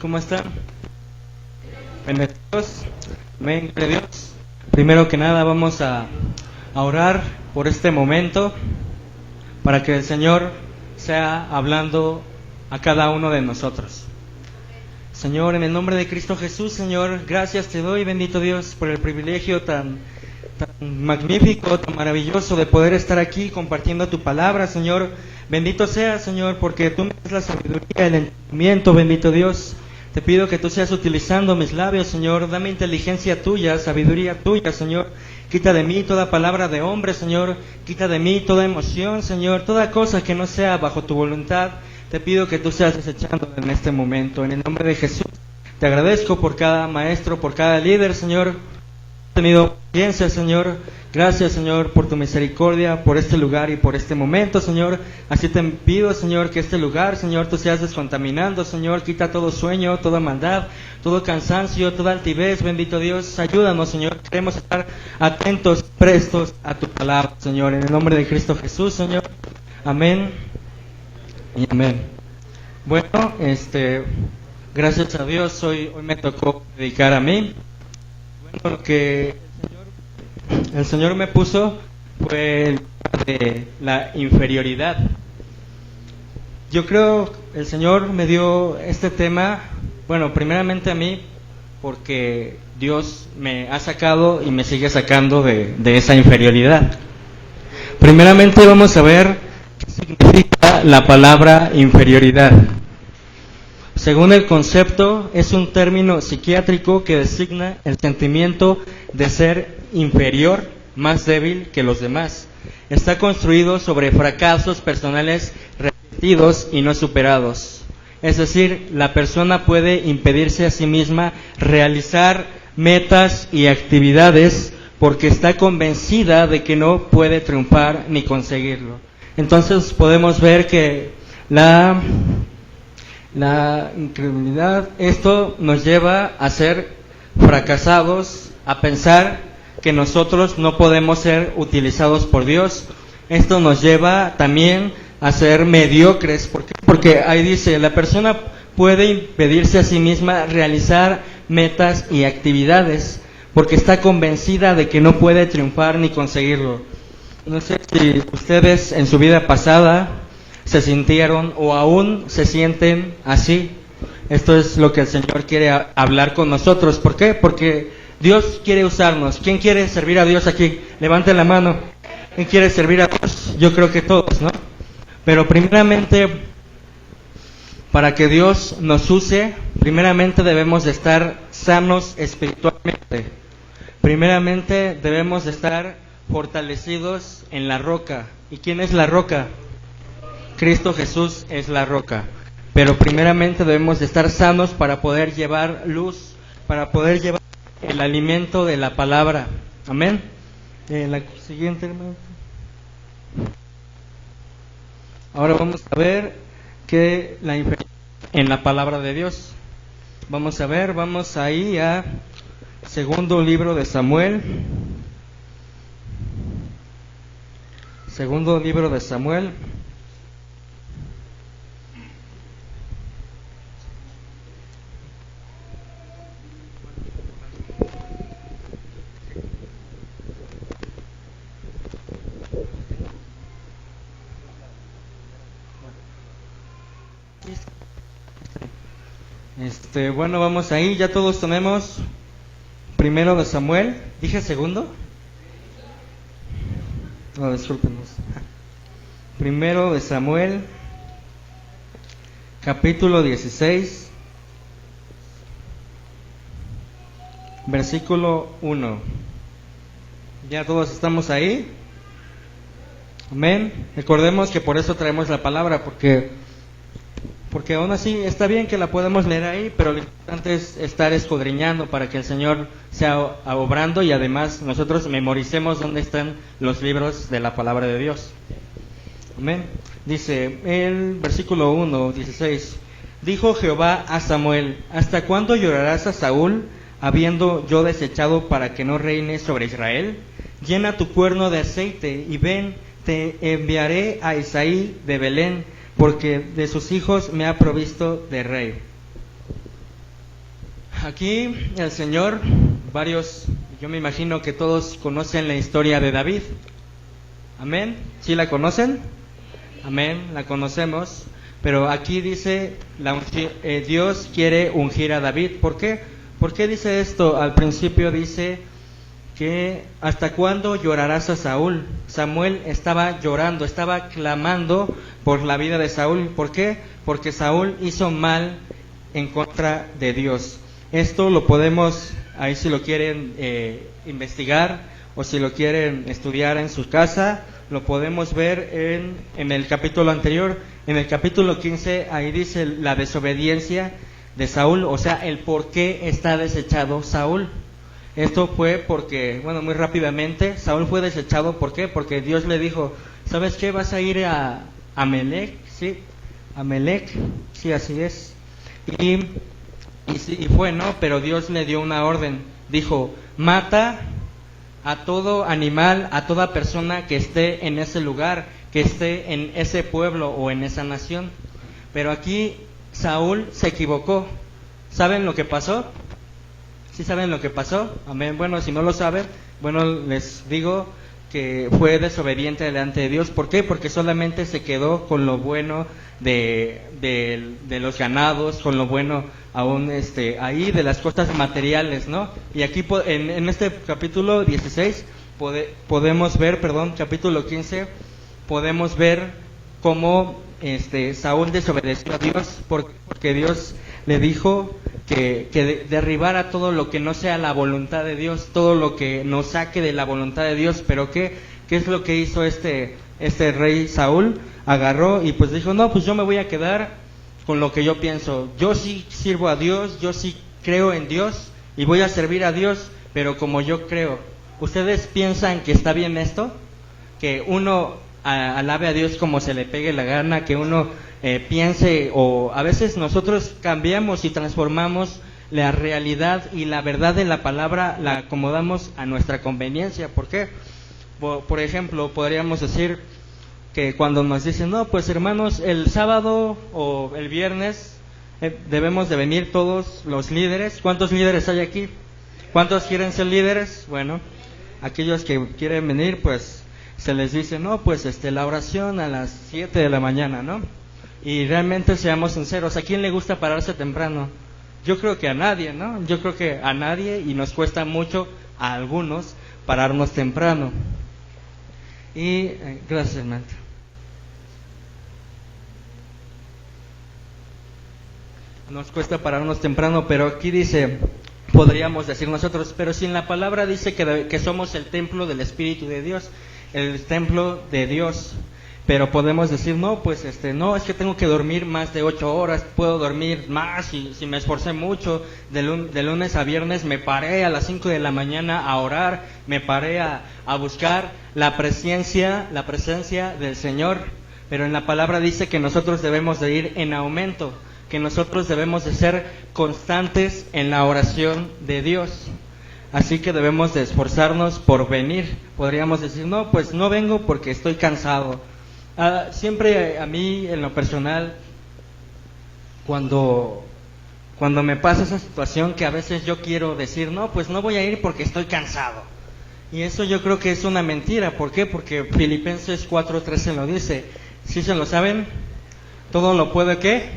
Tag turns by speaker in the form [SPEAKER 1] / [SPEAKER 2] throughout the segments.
[SPEAKER 1] ¿Cómo están? Benditos. Amén, gloria a Dios. Primero que nada vamos a orar por este momento para que el Señor sea hablando a cada uno de nosotros. Señor, en el nombre de Cristo Jesús, Señor, gracias te doy, bendito Dios, por el privilegio tan magnífico, tan maravilloso de poder estar aquí compartiendo tu palabra, Señor. Bendito sea, Señor, porque tú me das la sabiduría, el entendimiento, bendito Dios. Te pido que tú seas utilizando mis labios, Señor. Dame inteligencia tuya, sabiduría tuya, Señor. Quita de mí toda palabra de hombre, Señor. Quita de mí toda emoción, Señor. Toda cosa que no sea bajo tu voluntad. Te pido que tú seas desechando en este momento. En el nombre de Jesús, te agradezco por cada maestro, por cada líder, Señor. He tenido paciencia, Señor. Gracias, Señor, por tu misericordia, por este lugar y por este momento, Señor. Así te pido, Señor, que este lugar, Señor, tú seas descontaminando, Señor. Quita todo sueño, toda maldad, todo cansancio, toda altivez, bendito Dios. Ayúdanos, Señor. Queremos estar atentos, prestos a tu palabra, Señor. En el nombre de Cristo Jesús, Señor. Amén y amén. Bueno, gracias a Dios, hoy me tocó dedicar a mí. Bueno, lo que el Señor me puso fue el tema de la inferioridad. Yo creo el Señor me dio este tema, bueno, primeramente a mí, porque Dios me ha sacado y me sigue sacando de esa inferioridad. Primeramente vamos a ver qué significa la palabra inferioridad. Según el concepto, es un término psiquiátrico que designa el sentimiento de ser inferior, más débil que los demás. Está construido sobre fracasos personales repetidos y no superados. Es decir, la persona puede impedirse a sí misma realizar metas y actividades porque está convencida de que no puede triunfar ni conseguirlo. Entonces podemos ver que la incredulidad, esto nos lleva a ser fracasados, a pensar que nosotros no podemos ser utilizados por Dios. Esto nos lleva también a ser mediocres. ¿Por qué? Porque ahí dice, la persona puede impedirse a sí misma realizar metas y actividades porque está convencida de que no puede triunfar ni conseguirlo. No sé si ustedes en su vida pasada se sintieron o aún se sienten así. Esto es lo que el Señor quiere hablar con nosotros. ¿Por qué? Porque Dios quiere usarnos. ¿Quién quiere servir a Dios aquí? Levante la mano. ¿Quién quiere servir a Dios? Yo creo que todos, ¿no? Pero primeramente, para que Dios nos use, primeramente debemos de estar sanos espiritualmente. Primeramente debemos de estar fortalecidos en la roca. ¿Y quién es la roca? Cristo Jesús es la roca, pero primeramente debemos de estar sanos para poder llevar luz, para poder llevar el alimento de la palabra. Amén. La siguiente, hermano. Ahora vamos a ver que la inferioridad en la palabra de Dios. Vamos ahí a segundo libro de Samuel. Segundo libro de Samuel. Bueno, vamos ahí, ya todos tenemos primero de Samuel. ¿Dije segundo? No, discúlpenos. Primero de Samuel, capítulo 16, versículo 1. Ya todos estamos ahí. Amén. Recordemos que por eso traemos la palabra, porque aún así está bien que la podemos leer ahí, pero lo importante es estar escudriñando para que el Señor sea obrando y además nosotros memoricemos dónde están los libros de la palabra de Dios. Amén. Dice el versículo 1, 16: Dijo Jehová a Samuel: ¿Hasta cuándo llorarás a Saúl, habiendo yo desechado para que no reine sobre Israel? Llena tu cuerno de aceite y ven, te enviaré a Isaí de Belén, porque de sus hijos me ha provisto de rey. aquí el Señor, yo me imagino que todos conocen la historia de David. Amén. ¿Sí la conocen? Amén, la conocemos. Pero aquí dice, Dios quiere ungir a David. ¿Por qué? ¿Por qué dice esto? Al principio dice que ¿hasta cuándo llorarás a Saúl? Samuel estaba llorando, estaba clamando por la vida de Saúl. ¿Por qué? Porque Saúl hizo mal en contra de Dios. Esto lo podemos, ahí si lo quieren investigar o si lo quieren estudiar en su casa, lo podemos ver en el capítulo anterior. En el capítulo 15, ahí dice la desobediencia de Saúl, o sea, el por qué está desechado Saúl. Esto fue porque, bueno, muy rápidamente, Saúl fue desechado. ¿Por qué? Porque Dios le dijo, ¿sabes qué? Vas a ir a Amelec, ¿sí? Amelec, sí, así es. Y fue, ¿no? Pero Dios le dio una orden. Dijo, mata a todo animal, a toda persona que esté en ese lugar, que esté en ese pueblo o en esa nación. Pero aquí Saúl se equivocó. ¿Saben lo que pasó? ¿Sí saben lo que pasó? Amén. Bueno, si no lo saben, bueno, les digo que fue desobediente delante de Dios. ¿Por qué? Porque solamente se quedó con lo bueno de los ganados, con lo bueno aún ahí de las cosas materiales, ¿no? Y aquí en este capítulo 16 podemos ver, capítulo 15, podemos ver cómo Saúl desobedeció a Dios porque Dios le dijo que derribara todo lo que no sea la voluntad de Dios, todo lo que nos saque de la voluntad de Dios. Pero ¿qué es lo que hizo este rey Saúl? Agarró y pues dijo, no, pues yo me voy a quedar con lo que yo pienso. Yo sí sirvo a Dios, yo sí creo en Dios y voy a servir a Dios, pero como yo creo. ¿Ustedes piensan que está bien esto? Que uno alabe a Dios como se le pegue la gana, que uno piense, o a veces nosotros cambiamos y transformamos la realidad y la verdad de la palabra, la acomodamos a nuestra conveniencia. ¿Por qué? Por ejemplo, podríamos decir que cuando nos dicen, no, pues hermanos, el sábado o el viernes debemos de venir todos los líderes. ¿Cuántos líderes hay aquí? ¿Cuántos quieren ser líderes? Bueno, aquellos que quieren venir, pues se les dice, no, pues la oración a las 7 de la mañana, ¿no? Y realmente seamos sinceros, ¿a quién le gusta pararse temprano? Yo creo que a nadie, ¿no? Yo creo que a nadie, y nos cuesta mucho a algunos pararnos temprano. Y gracias, hermano. Nos cuesta pararnos temprano, pero aquí dice, podríamos decir nosotros, pero si en la palabra dice que somos el templo del Espíritu de Dios, el templo de Dios, pero podemos decir, no, pues no, es que tengo que dormir más de 8 horas, puedo dormir más, y si me esforcé mucho, de lunes a viernes me paré a las 5 de la mañana a orar, me paré a buscar la presencia del Señor. Pero en la palabra dice que nosotros debemos de ir en aumento, que nosotros debemos de ser constantes en la oración de Dios. Así que debemos de esforzarnos por venir. Podríamos decir, no, pues no vengo porque estoy cansado. Siempre a mí, en lo personal, cuando me pasa esa situación que a veces yo quiero decir, no, pues no voy a ir porque estoy cansado. Y eso yo creo que es una mentira. ¿Por qué? Porque Filipenses 4:13 lo dice. ¿Sí se lo saben? Todo lo puede, ¿qué?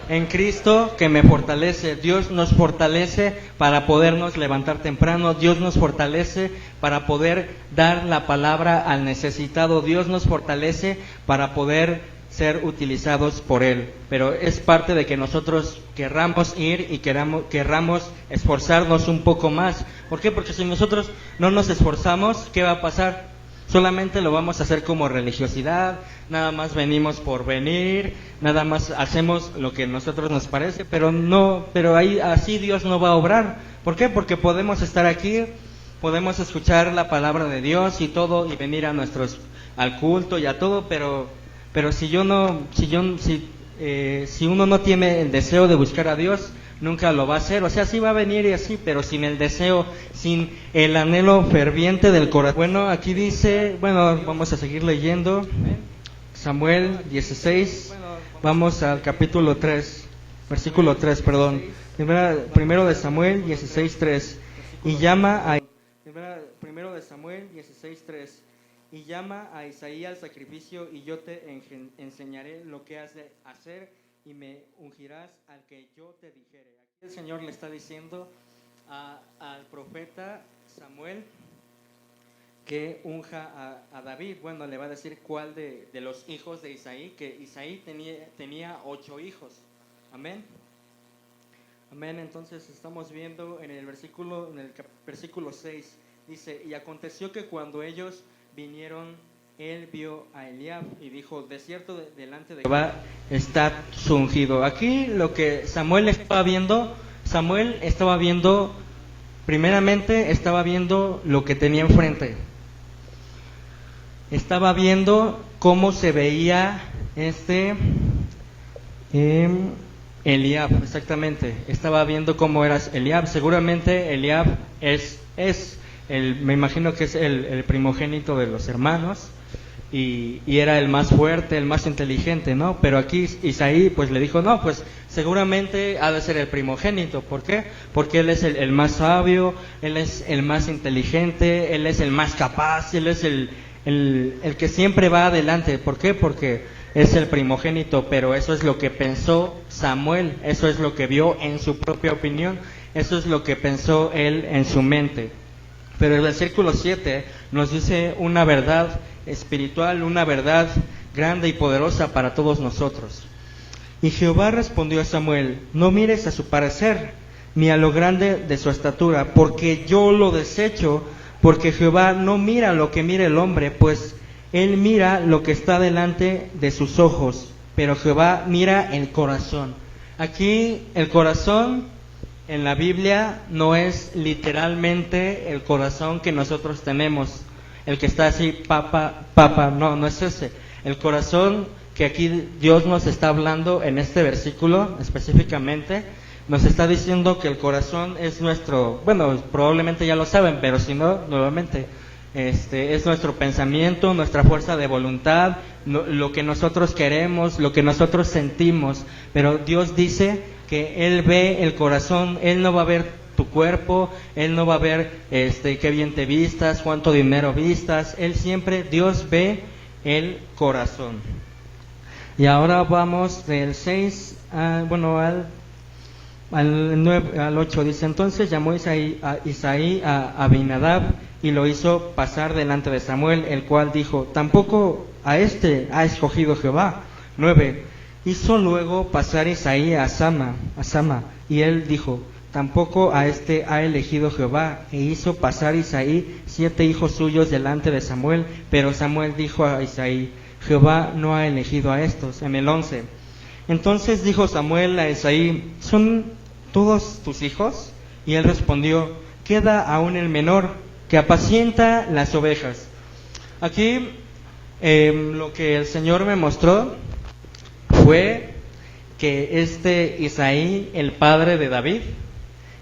[SPEAKER 1] En Cristo que me fortalece. Dios nos fortalece para podernos levantar temprano. Dios nos fortalece para poder dar la palabra al necesitado. Dios nos fortalece para poder ser utilizados por Él. Pero es parte de que nosotros querramos ir y querramos esforzarnos un poco más. ¿Por qué? Porque si nosotros no nos esforzamos, ¿qué va a pasar? Solamente lo vamos a hacer como religiosidad, nada más venimos por venir, nada más hacemos lo que a nosotros nos parece, pero ahí así Dios no va a obrar. ¿Por qué? Porque podemos estar aquí, podemos escuchar la palabra de Dios y todo, y venir al culto y a todo, pero si uno no tiene el deseo de buscar a Dios, nunca lo va a hacer. O sea, sí va a venir y así, pero sin el deseo, sin el anhelo ferviente del corazón. Bueno, aquí dice, vamos a seguir leyendo Samuel 16, vamos al capítulo 3. versículo 3, perdón. Primero de Samuel 16:3. Y llama a Primero de Samuel 16:3. Y llama a Isaí al sacrificio, y yo te enseñaré lo que has de hacer, y me ungirás al que yo te dijere. Aquí el Señor le está diciendo al profeta Samuel que unja a David. Bueno, le va a decir cuál de los hijos de Isaí, que Isaí tenía 8 hijos. Amén. Amén. Entonces estamos viendo en el versículo 6, dice: y aconteció que cuando ellos vinieron, él vio a Eliab y dijo: de cierto delante de Jehová está su ungido. Aquí lo que Samuel estaba viendo, primeramente estaba viendo lo que tenía enfrente. Estaba viendo cómo se veía Eliab, exactamente. Estaba viendo cómo era Eliab. Seguramente Eliab me imagino que es el primogénito de los hermanos y era el más fuerte, el más inteligente, ¿no? Pero aquí Isaí pues le dijo: no, pues seguramente ha de ser el primogénito. ¿Por qué? Porque él es el más sabio, él es el más inteligente, él es el más capaz, él es el que siempre va adelante. ¿Por qué? Porque es el primogénito. Pero eso es lo que pensó Samuel, eso es lo que vio en su propia opinión, eso es lo que pensó él en su mente. Pero el versículo 7 nos dice una verdad espiritual, una verdad grande y poderosa para todos nosotros. Y Jehová respondió a Samuel: no mires a su parecer, ni a lo grande de su estatura, porque yo lo desecho. Porque Jehová no mira lo que mira el hombre, pues él mira lo que está delante de sus ojos, pero Jehová mira el corazón. Aquí el corazón en la Biblia no es literalmente el corazón que nosotros tenemos, el que está así, papa, no es ese. El corazón que aquí Dios nos está hablando en este versículo específicamente, nos está diciendo que el corazón es nuestro, bueno, probablemente ya lo saben, pero si no, nuevamente, es nuestro pensamiento, nuestra fuerza de voluntad, lo que nosotros queremos, lo que nosotros sentimos. Pero Dios dice que Él ve el corazón. Él no va a ver tu cuerpo, Él no va a ver qué bien te vistas, cuánto dinero vistas. Dios ve el corazón. Y ahora vamos del 6 al 8, dice: entonces llamó Isaí a Abinadab y lo hizo pasar delante de Samuel, el cual dijo: tampoco a este ha escogido Jehová. 9. Hizo luego pasar Isaí a Sama, y él dijo: tampoco a este ha elegido Jehová. E hizo pasar Isaí 7 hijos suyos delante de Samuel, pero Samuel dijo a Isaí: Jehová no ha elegido a estos. En el 11. Entonces dijo Samuel a Isaí: ¿son todos tus hijos? Y él respondió: queda aún el menor, que apacienta las ovejas. Aquí lo que el Señor me mostró fue que Isaí, el padre de David,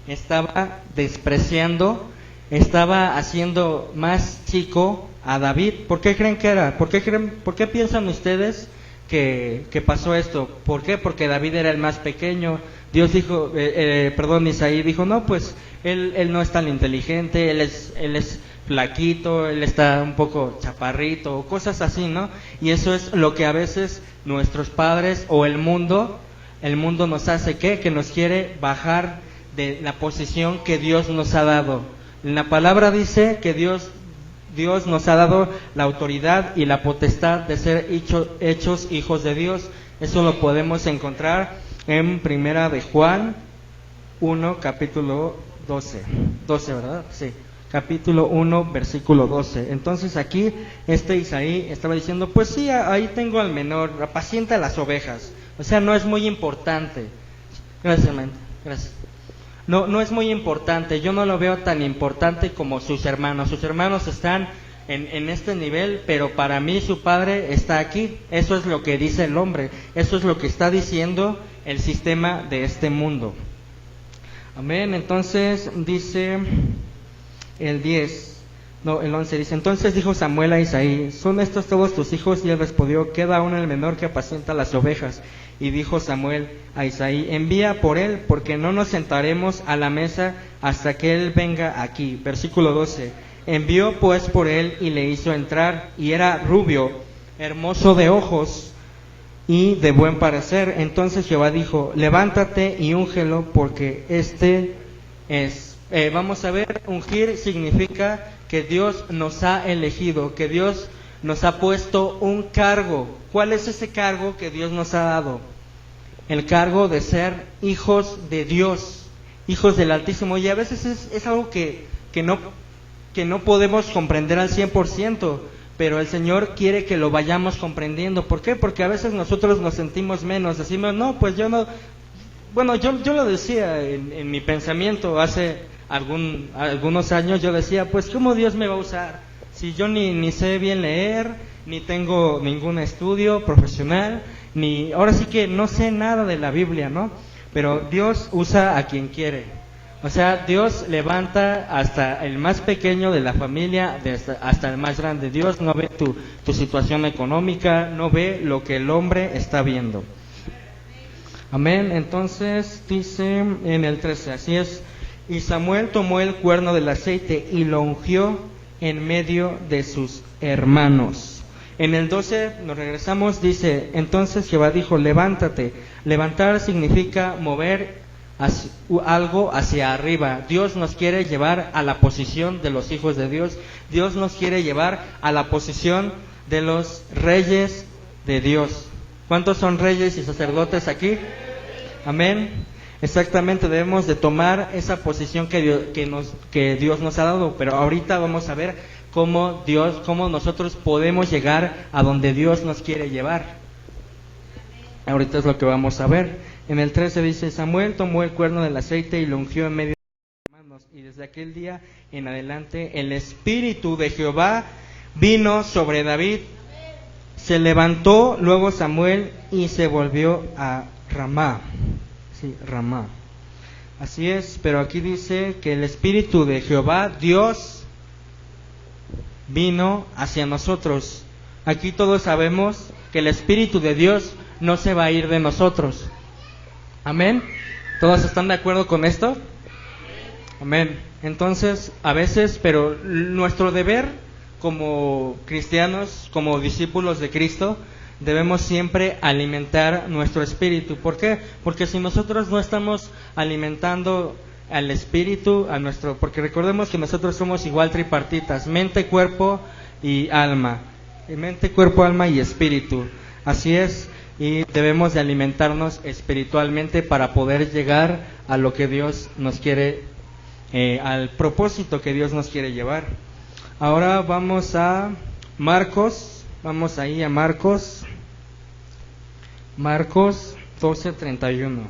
[SPEAKER 1] estaba despreciando, estaba haciendo más chico a David. ¿Por qué creen que era? ¿Por qué piensan ustedes que pasó esto? ¿Por qué? Porque David era el más pequeño. Dios dijo, Isaí dijo: no, pues él no es tan inteligente, él es flaquito, él está un poco chaparrito, cosas así, ¿no? Y eso es lo que a veces nuestros padres o el mundo nos hace, que nos quiere bajar de la posición que Dios nos ha dado. La palabra dice que Dios nos ha dado la autoridad y la potestad de ser hechos hijos de Dios. Eso lo podemos encontrar en Primera de Juan 1, capítulo 12, ¿verdad? Sí, capítulo 1, versículo 12. Entonces aquí Isaí estaba diciendo: pues sí, ahí tengo al menor, apacienta las ovejas. O sea, no es muy importante. Gracias, man. Gracias. No es muy importante, yo no lo veo tan importante como sus hermanos. Sus hermanos están en este nivel, pero para mí su padre está aquí. Eso es lo que dice el hombre, eso es lo que está diciendo el sistema de este mundo. Amén. Entonces dice el 10: No, el 11 dice, entonces dijo Samuel a Isaí, ¿son estos todos tus hijos? Y él respondió, queda aún el menor que apacienta las ovejas. Y dijo Samuel a Isaí, envía por él, porque no nos sentaremos a la mesa hasta que él venga aquí. Versículo 12, envió pues por él y le hizo entrar, y era rubio, hermoso de ojos y de buen parecer. Entonces Jehová dijo, levántate y úngelo, porque este es. Vamos a ver, ungir significa que Dios nos ha elegido, que Dios nos ha puesto un cargo. ¿Cuál es ese cargo que Dios nos ha dado? El cargo de ser hijos de Dios, hijos del Altísimo. Y a veces es algo que no podemos comprender al 100%, pero el Señor quiere que lo vayamos comprendiendo. ¿Por qué? Porque a veces nosotros nos sentimos menos, decimos, no, pues yo no. Bueno, yo lo decía en mi pensamiento hace algunos años, yo decía, pues ¿cómo Dios me va a usar? Si yo ni sé bien leer, ni tengo ningún estudio profesional, ahora sí que no sé nada de la Biblia, ¿no? Pero Dios usa a quien quiere. O sea, Dios levanta hasta el más pequeño de la familia, hasta el más grande. Dios no ve tu situación económica, no ve lo que el hombre está viendo. Amén. Entonces dice en el 13, así es, y Samuel tomó el cuerno del aceite y lo ungió en medio de sus hermanos. En el 12 nos regresamos, dice, entonces Jehová dijo, levántate. Levantar significa mover algo hacia arriba. Dios nos quiere llevar a la posición de los hijos de Dios. Dios nos quiere llevar a la posición de los reyes de Dios. ¿Cuántos son reyes y sacerdotes aquí? Amén. Exactamente, debemos de tomar esa posición que Dios nos ha dado, pero ahorita vamos a ver cómo nosotros podemos llegar a donde Dios nos quiere llevar. Ahorita es lo que vamos a ver. En el 13 dice, Samuel tomó el cuerno del aceite y lo ungió en medio de sus hermanos, y desde aquel día en adelante el Espíritu de Jehová vino sobre David. Se levantó luego Samuel y se volvió a Ramá. Sí, Ramá. Así es, pero aquí dice que el Espíritu de Jehová, Dios, vino hacia nosotros. Aquí todos sabemos que el Espíritu de Dios no se va a ir de nosotros. Amén. ¿Todos están de acuerdo con esto? Amén. Entonces, a veces, pero nuestro deber como cristianos, como discípulos de Cristo, debemos siempre alimentar nuestro espíritu. ¿Por qué? Porque si nosotros no estamos alimentando al espíritu, porque recordemos que nosotros somos igual tripartitas, mente, cuerpo y alma. Mente, cuerpo, alma y espíritu. Así es, y debemos de alimentarnos espiritualmente para poder llegar a lo que Dios nos quiere, al propósito que Dios nos quiere llevar. Ahora vamos a Marcos, vamos ahí a Marcos 12:31.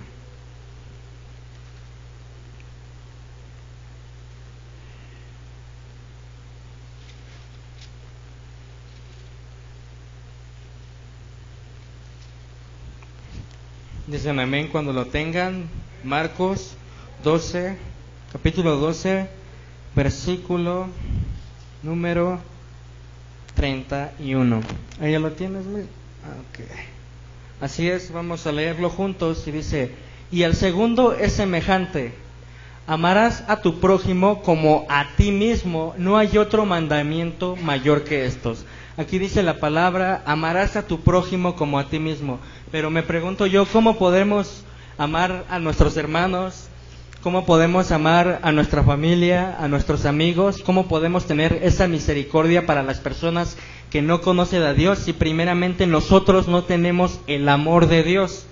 [SPEAKER 1] Dicen amén cuando lo tengan. Marcos 12, capítulo 12, versículo número 31. ¿Ahí ya lo tienes? Okay. Así es, vamos a leerlo juntos y dice, y el segundo es semejante, amarás a tu prójimo como a ti mismo, no hay otro mandamiento mayor que estos. Aquí dice la palabra, amarás a tu prójimo como a ti mismo, pero me pregunto yo, ¿cómo podemos amar a nuestros hermanos? ¿Cómo podemos amar a nuestra familia, a nuestros amigos? ¿Cómo podemos tener esa misericordia para las personas que no conocen a Dios si primeramente nosotros no tenemos el amor de Dios?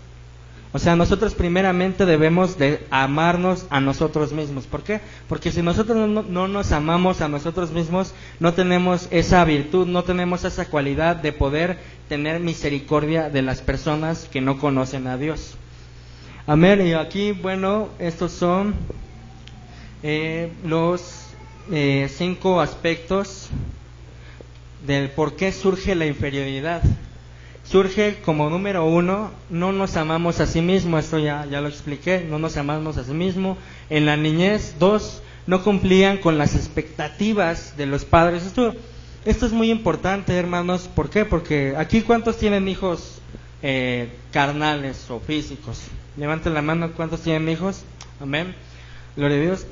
[SPEAKER 1] O sea, nosotros primeramente debemos de amarnos a nosotros mismos. ¿Por qué? Porque si nosotros no nos amamos a nosotros mismos, no tenemos esa virtud, no tenemos esa cualidad de poder tener misericordia de las personas que no conocen a Dios. Amén. Y aquí, bueno, estos son los 5 aspectos del por qué surge la inferioridad. Surge como número 1, no nos amamos a sí mismos, esto ya lo expliqué, no nos amamos a sí mismos. En la niñez, 2, no cumplían con las expectativas de los padres. Esto es muy importante, hermanos. ¿Por qué? Porque aquí, ¿cuántos tienen hijos carnales o físicos? Levanten la mano, ¿cuántos tienen hijos? Amén. Gloria a Dios.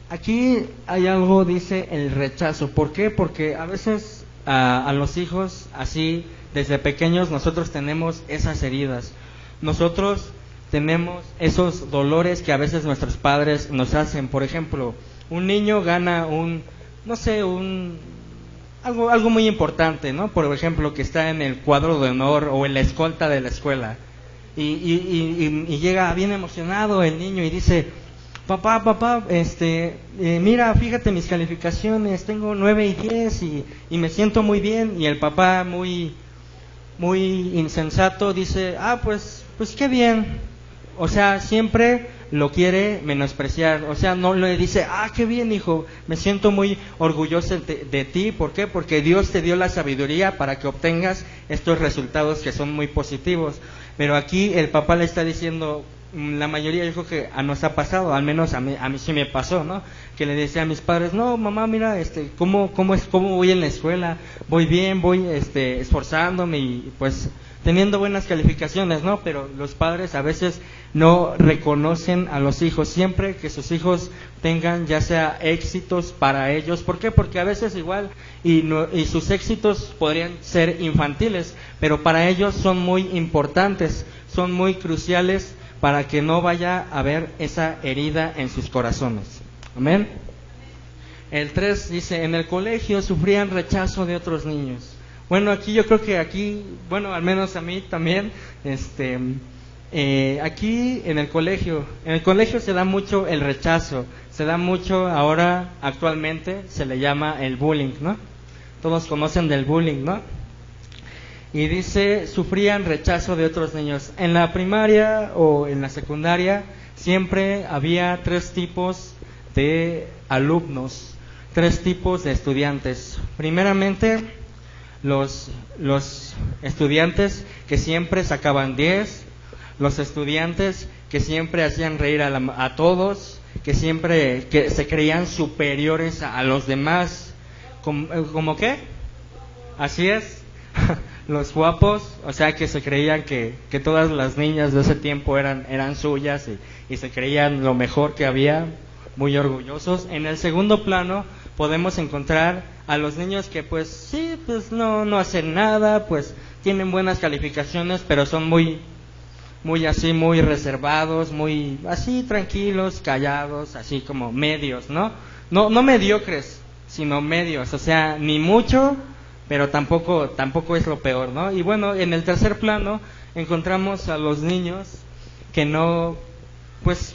[SPEAKER 1] Aquí hay algo, dice el rechazo. ¿Por qué? Porque a veces a los hijos, así, desde pequeños, nosotros tenemos esas heridas. Nosotros tenemos esos dolores que a veces nuestros padres nos hacen. Por ejemplo, un niño gana algo muy importante, ¿no? Por ejemplo, que está en el cuadro de honor o en la escolta de la escuela. Y llega bien emocionado el niño y dice: papá, mira, fíjate mis calificaciones, tengo 9 y 10 y me siento muy bien. Y el papá, muy insensato, dice: pues qué bien. O sea, siempre lo quiere menospreciar. O sea, no le dice: qué bien, hijo, me siento muy orgulloso de ti. ¿Por qué? Porque Dios te dio la sabiduría para que obtengas estos resultados que son muy positivos. Pero aquí el papá le está diciendo, la mayoría, yo creo que nos ha pasado, al menos a mí sí me pasó, ¿no? Que le decía a mis padres: no, mamá, mira, cómo voy en la escuela, voy bien, voy esforzándome y pues teniendo buenas calificaciones, ¿no? Pero los padres a veces no reconocen a los hijos. Siempre que sus hijos tengan ya sea éxitos para ellos. ¿Por qué? Porque a veces igual y sus éxitos podrían ser infantiles, pero para ellos son muy importantes, son muy cruciales para que no vaya a haber esa herida en sus corazones. Amén. El 3 dice: en el colegio sufrían rechazo de otros niños. Bueno, aquí yo creo que al menos a mí también, aquí en el colegio se da mucho el rechazo, se da mucho ahora, actualmente se le llama el bullying, ¿no? Todos conocen del bullying, ¿no? Y dice: sufrían rechazo de otros niños. En la primaria o en la secundaria siempre había 3 tipos de alumnos, 3 tipos de estudiantes. Primeramente, los estudiantes que siempre sacaban 10, los estudiantes que siempre hacían reír a todos, que se creían superiores a los demás. ¿Cómo qué? Así es. Los guapos, o sea, que se creían que todas las niñas de ese tiempo eran suyas y se creían lo mejor que había, muy orgullosos. En el segundo plano podemos encontrar a los niños que pues no hacen nada, pues tienen buenas calificaciones, pero son muy reservados, muy así tranquilos, callados, así como medios, ¿no? No mediocres, sino medios, o sea, ni mucho, pero tampoco es lo peor, ¿no? Y bueno, en el tercer plano encontramos a los niños que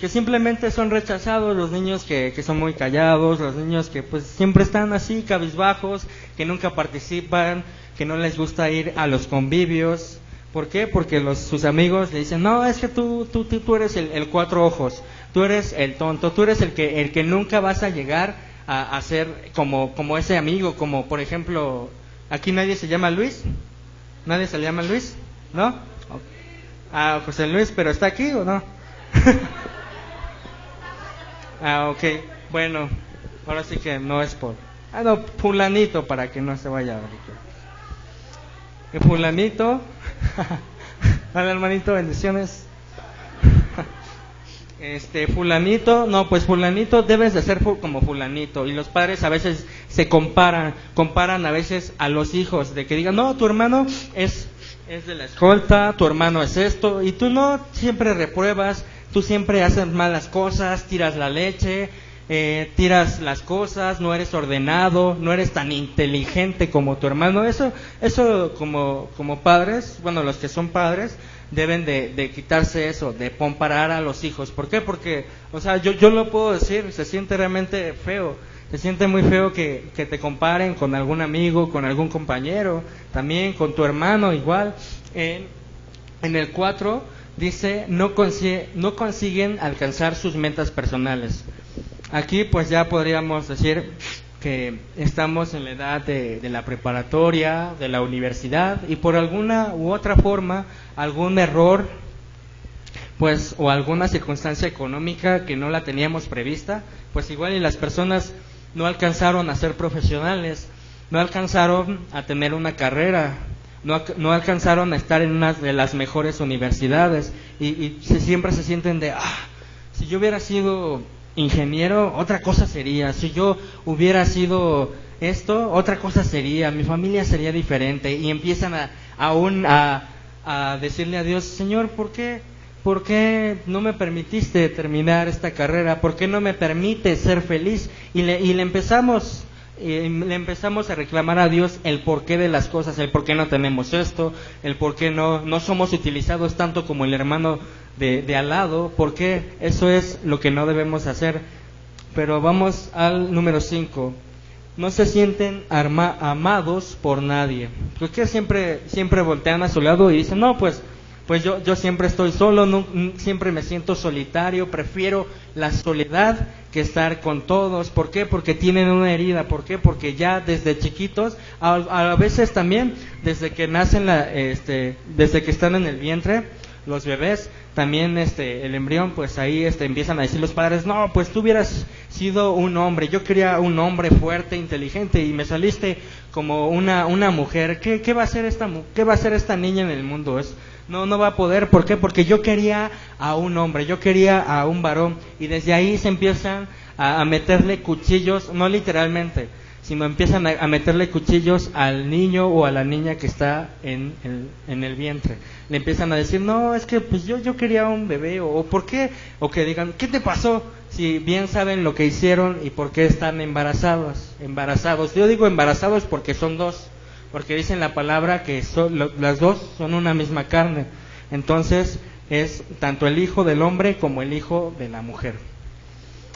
[SPEAKER 1] que simplemente son rechazados, los niños que son muy callados, los niños que pues siempre están así cabizbajos, que nunca participan, que no les gusta ir a los convivios. ¿Por qué? Porque sus amigos le dicen: no, es que tú eres el 4 ojos, tú eres el tonto, tú eres el que nunca vas a llegar a ser como ese amigo, como por ejemplo, aquí nadie se llama Luis, nadie se llama Luis, ¿no? José Luis, pero ¿está aquí o no? Ok, bueno, ahora sí que no es por... no, fulanito, para que no se vaya a ver. Fulanito, hola hermanito, bendiciones. Fulanito, no, pues fulanito debes de ser como fulanito. Y los padres a veces se comparan a veces a los hijos, de que digan: no, tu hermano es de la escolta, tu hermano es esto, y tú no, siempre repruebas, tú siempre haces malas cosas, tiras la leche, tiras las cosas, no eres ordenado, no eres tan inteligente como tu hermano. Eso como padres, bueno, los que son padres deben de quitarse eso, de comparar a los hijos. ¿Por qué? Porque, o sea, yo lo puedo decir, se siente realmente feo, se siente muy feo que te comparen con algún amigo, con algún compañero, también con tu hermano igual. En el 4 dice: no consiguen alcanzar sus metas personales. Aquí pues ya podríamos decir que estamos en la edad de la preparatoria, de la universidad, y por alguna u otra forma, algún error pues o alguna circunstancia económica que no la teníamos prevista, pues igual y las personas no alcanzaron a ser profesionales, no alcanzaron a tener una carrera, no alcanzaron a estar en una de las mejores universidades y siempre se sienten de, si yo hubiera sido ingeniero, otra cosa sería, si yo hubiera sido esto, otra cosa sería, mi familia sería diferente, y empiezan a decirle a Dios, Señor, ¿por qué no me permitiste terminar esta carrera? ¿Por qué no me permites ser feliz? Y le empezamos a reclamar a Dios el porqué de las cosas, el por qué no tenemos esto, el por qué no somos utilizados tanto como el hermano de al lado, porque eso es lo que no debemos hacer. Pero vamos al número 5. No se sienten amados por nadie. Porque siempre voltean a su lado y dicen, no, pues yo siempre estoy solo, siempre me siento solitario, prefiero la soledad que estar con todos. ¿Por qué? Porque tienen una herida. ¿Por qué? Porque ya desde chiquitos, a veces también desde que nacen, desde que están en el vientre, los bebés, también el embrión, pues ahí empiezan a decir los padres, no, pues tú hubieras sido un hombre, yo quería un hombre fuerte, inteligente, y me saliste como una mujer. ¿Qué va a hacer esta niña en el mundo? No va a poder. ¿Por qué? Porque yo quería a un hombre, yo quería a un varón, y desde ahí se empiezan a meterle cuchillos, no literalmente, sino empiezan a meterle cuchillos al niño o a la niña que está en el vientre. Le empiezan a decir, no, es que pues yo quería un bebé, o ¿por qué? O que digan, ¿qué te pasó? Si bien saben lo que hicieron y por qué están embarazados. Yo digo embarazados porque son dos, porque dicen la palabra que las dos son una misma carne. Entonces es tanto el hijo del hombre como el hijo de la mujer.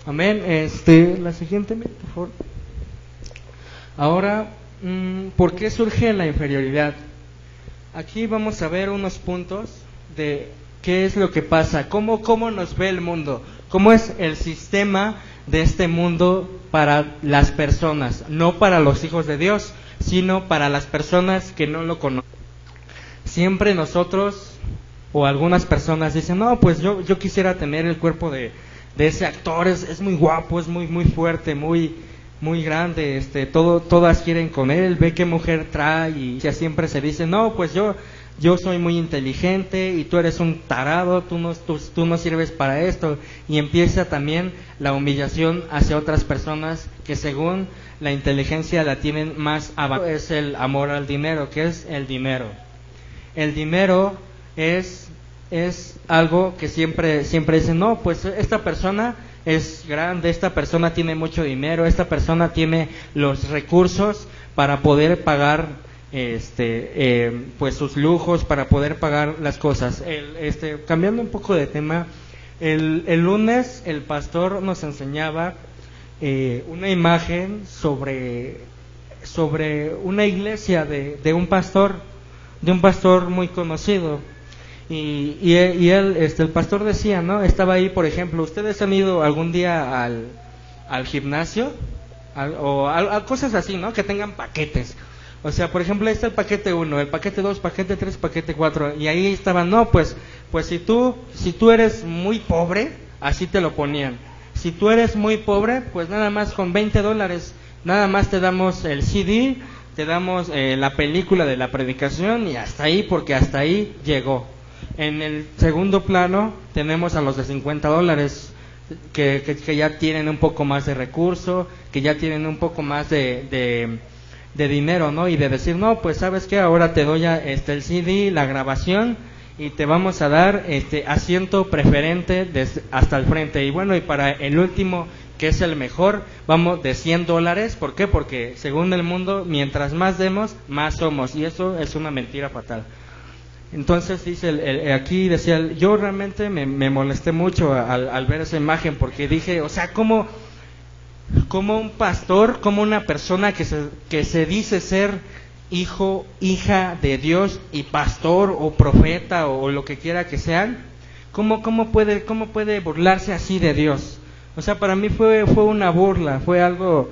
[SPEAKER 1] Amén. La siguiente, por favor. Ahora, ¿por qué surge la inferioridad? Aquí vamos a ver unos puntos de qué es lo que pasa, cómo nos ve el mundo, cómo es el sistema de este mundo para las personas, no para los hijos de Dios, sino para las personas que no lo conocen. Siempre nosotros, o algunas personas dicen, no, pues yo quisiera tener el cuerpo de ese actor, es muy guapo, es muy fuerte, muy grande, todas quieren con él, ve qué mujer trae, y ya siempre se dice, no, pues yo soy muy inteligente y tú eres un tarado, tú no sirves para esto, y empieza también la humillación hacia otras personas que según la inteligencia la tienen más abajo. Es el amor al dinero. ¿Qué es el dinero? El dinero es algo que siempre dicen, no, pues esta persona es grande, esta persona tiene mucho dinero, esta persona tiene los recursos para poder pagar pues sus lujos, para poder pagar las cosas. Cambiando un poco de tema, el lunes el pastor nos enseñaba una imagen sobre una iglesia de un pastor muy conocido. Y él, el pastor decía, ¿no? Estaba ahí, por ejemplo, ¿ustedes han ido algún día al gimnasio? A cosas así, ¿no? Que tengan paquetes. O sea, por ejemplo, ahí está el paquete 1, el paquete 2, paquete 3, paquete 4. Y ahí estaban, no, pues si tú eres muy pobre, así te lo ponían. Si tú eres muy pobre, pues nada más con $20, nada más te damos el CD, te damos la película de la predicación, y hasta ahí, porque hasta ahí llegó. En el segundo plano tenemos a los de $50 que ya tienen un poco más de recurso, que ya tienen un poco más de dinero, ¿no? Y de decir, no, pues sabes qué, ahora te doy el CD, la grabación, y te vamos a dar asiento preferente hasta el frente. Y bueno, y para el último, que es el mejor, vamos de $100. ¿Por qué? Porque según el mundo, mientras más demos, más somos, y eso es una mentira fatal. Entonces dice, aquí decía, yo realmente me molesté mucho al ver esa imagen, porque dije, o sea, como un pastor, como una persona que se dice ser hija de Dios, y pastor o profeta o lo que quiera que sean, ¿cómo puede burlarse así de Dios? O sea, para mí fue una burla, fue algo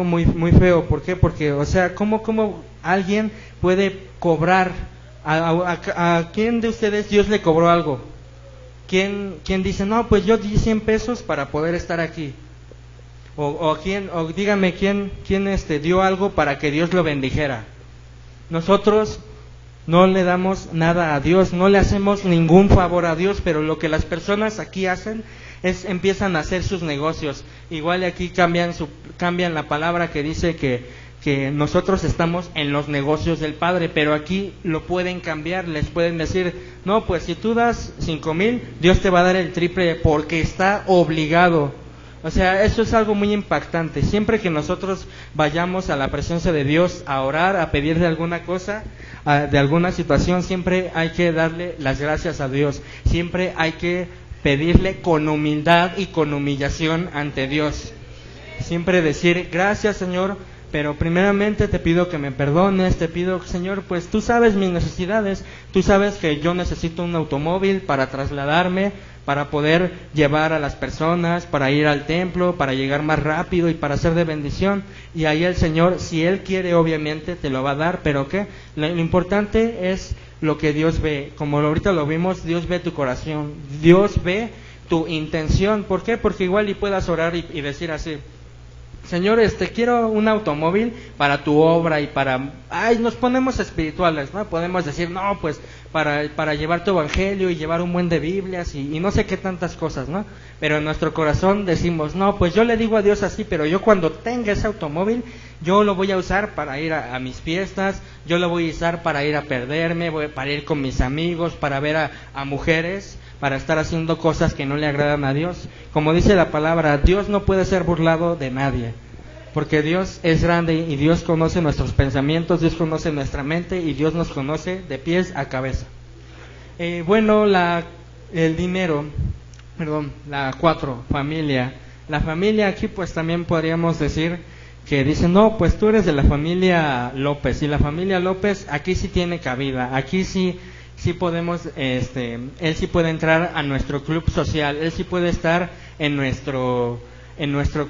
[SPEAKER 1] muy feo. ¿Por qué? Porque, o sea, ¿cómo alguien puede cobrar? ¿A quién de ustedes Dios le cobró algo? ¿Quién dice, no, pues yo di $100 para poder estar aquí? o dígame quién dio algo para que Dios lo bendijera. Nosotros no le damos nada a Dios, no le hacemos ningún favor a Dios, pero lo que las personas aquí hacen es empiezan a hacer sus negocios. Igual aquí cambian la palabra que dice que nosotros estamos en los negocios del Padre, pero aquí lo pueden cambiar, les pueden decir, no, pues si tú das 5,000, Dios te va a dar el triple porque está obligado. O sea, eso es algo muy impactante. Siempre que nosotros vayamos a la presencia de Dios a orar, a pedirle alguna cosa, de alguna situación, siempre hay que darle las gracias a Dios. Siempre hay que pedirle con humildad y con humillación ante Dios. Siempre decir, gracias Señor, pero primeramente te pido que me perdones, te pido, Señor, pues tú sabes mis necesidades, tú sabes que yo necesito un automóvil para trasladarme, para poder llevar a las personas, para ir al templo, para llegar más rápido y para ser de bendición. Y ahí el Señor, si Él quiere, obviamente te lo va a dar, pero ¿qué? Lo importante es lo que Dios ve. Como ahorita lo vimos, Dios ve tu corazón, Dios ve tu intención. ¿Por qué? Porque igual y puedas orar y decir así, Señor, quiero un automóvil para tu obra y para... nos ponemos espirituales, ¿no? Podemos decir, no, pues para llevar tu evangelio y llevar un buen de Biblias y no sé qué tantas cosas, ¿no? Pero en nuestro corazón decimos, no, pues yo le digo a Dios así, pero yo cuando tenga ese automóvil, yo lo voy a usar para ir a mis fiestas, yo lo voy a usar para ir a perderme, para ir con mis amigos, para ver a mujeres, para estar haciendo cosas que no le agradan a Dios. Como dice la palabra, Dios no puede ser burlado de nadie, porque Dios es grande y Dios conoce nuestros pensamientos, Dios conoce nuestra mente y Dios nos conoce de pies a cabeza. El dinero, la 4, familia. La familia aquí pues también podríamos decir que dicen, no, pues tú eres de la familia López, y la familia López aquí sí tiene cabida, aquí sí podemos, él sí puede entrar a nuestro club social, él sí puede estar en nuestro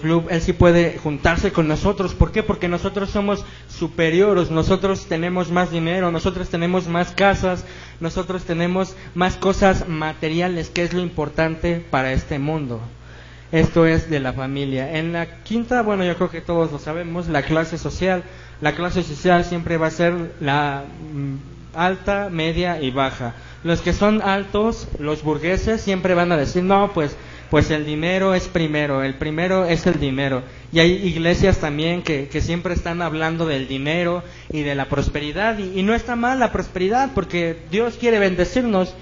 [SPEAKER 1] club, él sí puede juntarse con nosotros. ¿Por qué? Porque nosotros somos superiores, nosotros tenemos más dinero, nosotros tenemos más casas, nosotros tenemos más cosas materiales, que es lo importante para este mundo. Esto es de la familia. En la 5, bueno, yo creo que todos lo sabemos, la clase social. La clase social siempre va a ser la alta, media y baja. Los que son altos, los burgueses, siempre van a decir, no, pues el dinero es primero, el primero es el dinero. Y hay iglesias también que siempre están hablando del dinero y de la prosperidad, y no está mal la prosperidad, porque Dios quiere bendecirnos.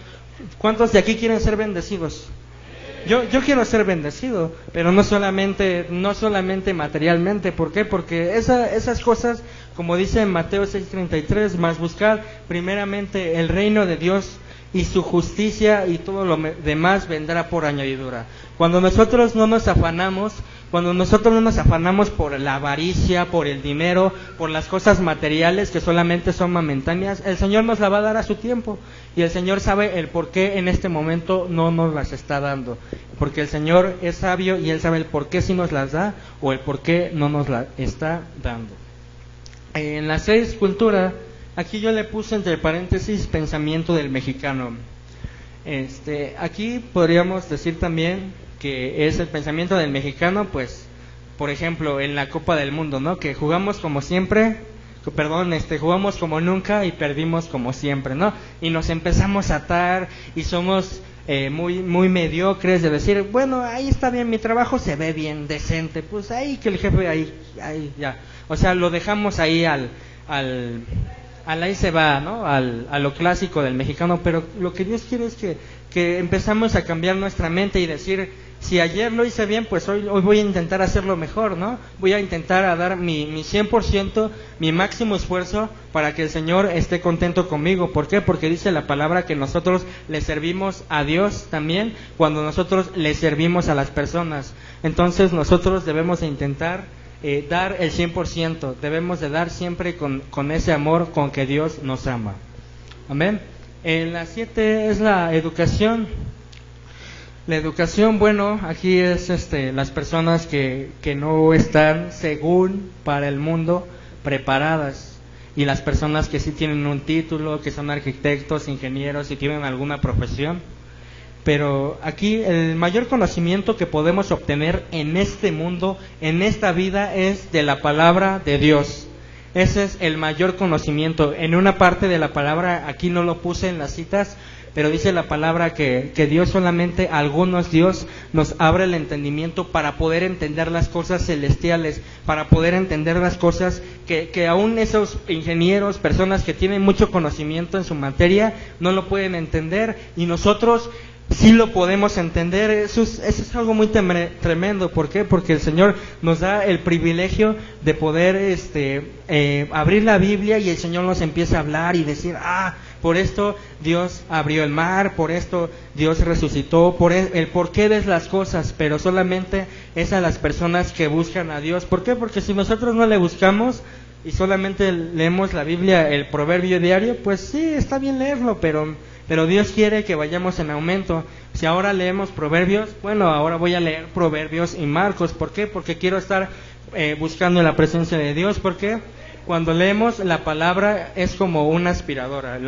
[SPEAKER 1] ¿Cuántos de aquí quieren ser bendecidos? Yo quiero ser bendecido, pero no solamente materialmente. ¿Por qué? Porque esas cosas, como dice en Mateo 6:33, más buscar primeramente el reino de Dios y su justicia, y todo lo demás vendrá por añadidura. Cuando nosotros no nos afanamos por la avaricia, por el dinero, por las cosas materiales que solamente son momentáneas, el Señor nos la va a dar a su tiempo, y el Señor sabe el por qué en este momento no nos las está dando, porque el Señor es sabio y Él sabe el por qué sí nos las da o el por qué no nos la está dando. En la 6, cultura, aquí yo le puse entre paréntesis pensamiento del mexicano. Aquí podríamos decir también que es el pensamiento del mexicano, pues, por ejemplo, en la Copa del Mundo, ¿no? Que jugamos como siempre, jugamos como nunca y perdimos como siempre, ¿no? Y nos empezamos a atar y somos muy mediocres de decir, bueno, ahí está bien, mi trabajo se ve bien, decente, pues ahí que el jefe, ahí ya. O sea, lo dejamos ahí ahí se va, ¿no? A lo clásico del mexicano, pero lo que Dios quiere es que empezamos a cambiar nuestra mente y decir, si ayer lo hice bien, pues hoy voy a intentar hacerlo mejor, ¿no? Voy a intentar a dar mi 100%, mi máximo esfuerzo para que el Señor esté contento conmigo. ¿Por qué? Porque dice la palabra que nosotros le servimos a Dios también cuando nosotros le servimos a las personas. Entonces nosotros debemos de intentar dar el 100%, debemos de dar siempre con ese amor con que Dios nos ama. Amén. La 7 es la educación. La educación, bueno, aquí es las personas que no están, según para el mundo, preparadas, y las personas que sí tienen un título, que son arquitectos, ingenieros y tienen alguna profesión. pero aquí el mayor conocimiento que podemos obtener en este mundo, en esta vida, es de la palabra de Dios. Ese es el mayor conocimiento. En una parte de la palabra, aquí no lo puse en las citas, pero dice la palabra que Dios solamente, a algunos Dios nos abre el entendimiento para poder entender las cosas celestiales, para poder entender las cosas que aún esos ingenieros, personas que tienen mucho conocimiento en su materia, no lo pueden entender, y nosotros sí lo podemos entender. Eso es algo muy tremendo. ¿Por qué? Porque el Señor nos da el privilegio de poder abrir la Biblia, y el Señor nos empieza a hablar y decir, por esto Dios abrió el mar, por esto Dios resucitó, por el porqué de las cosas, pero solamente es a las personas que buscan a Dios. ¿Por qué? Porque si nosotros no le buscamos y solamente leemos la Biblia, el proverbio diario, pues sí, está bien leerlo, pero Dios quiere que vayamos en aumento. Si ahora leemos Proverbios, bueno, ahora voy a leer Proverbios y Marcos. ¿Por qué? Porque quiero estar buscando la presencia de Dios. ¿Por qué? Cuando leemos la palabra es como una aspiradora.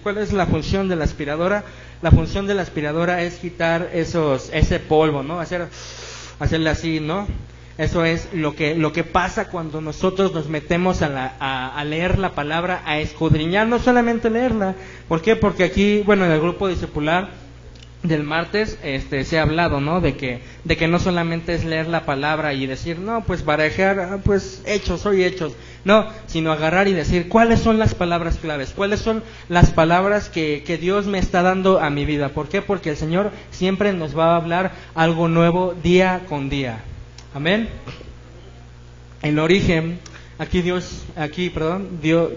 [SPEAKER 1] ¿Cuál es la función de la aspiradora? La función de la aspiradora es quitar ese polvo, ¿no? Hacerle así, ¿no? Eso es lo que pasa cuando nosotros nos metemos a leer la palabra, a escudriñar, no solamente leerla. ¿Por qué? Porque aquí, bueno, en el grupo discipular del martes se ha hablado, ¿no? De que no solamente es leer la palabra y decir, no, pues barajear, pues hechos, no, sino agarrar y decir, ¿cuáles son las palabras claves? ¿Cuáles son las palabras que Dios me está dando a mi vida? ¿Por qué? Porque el Señor siempre nos va a hablar algo nuevo día con día. Amén. El origen,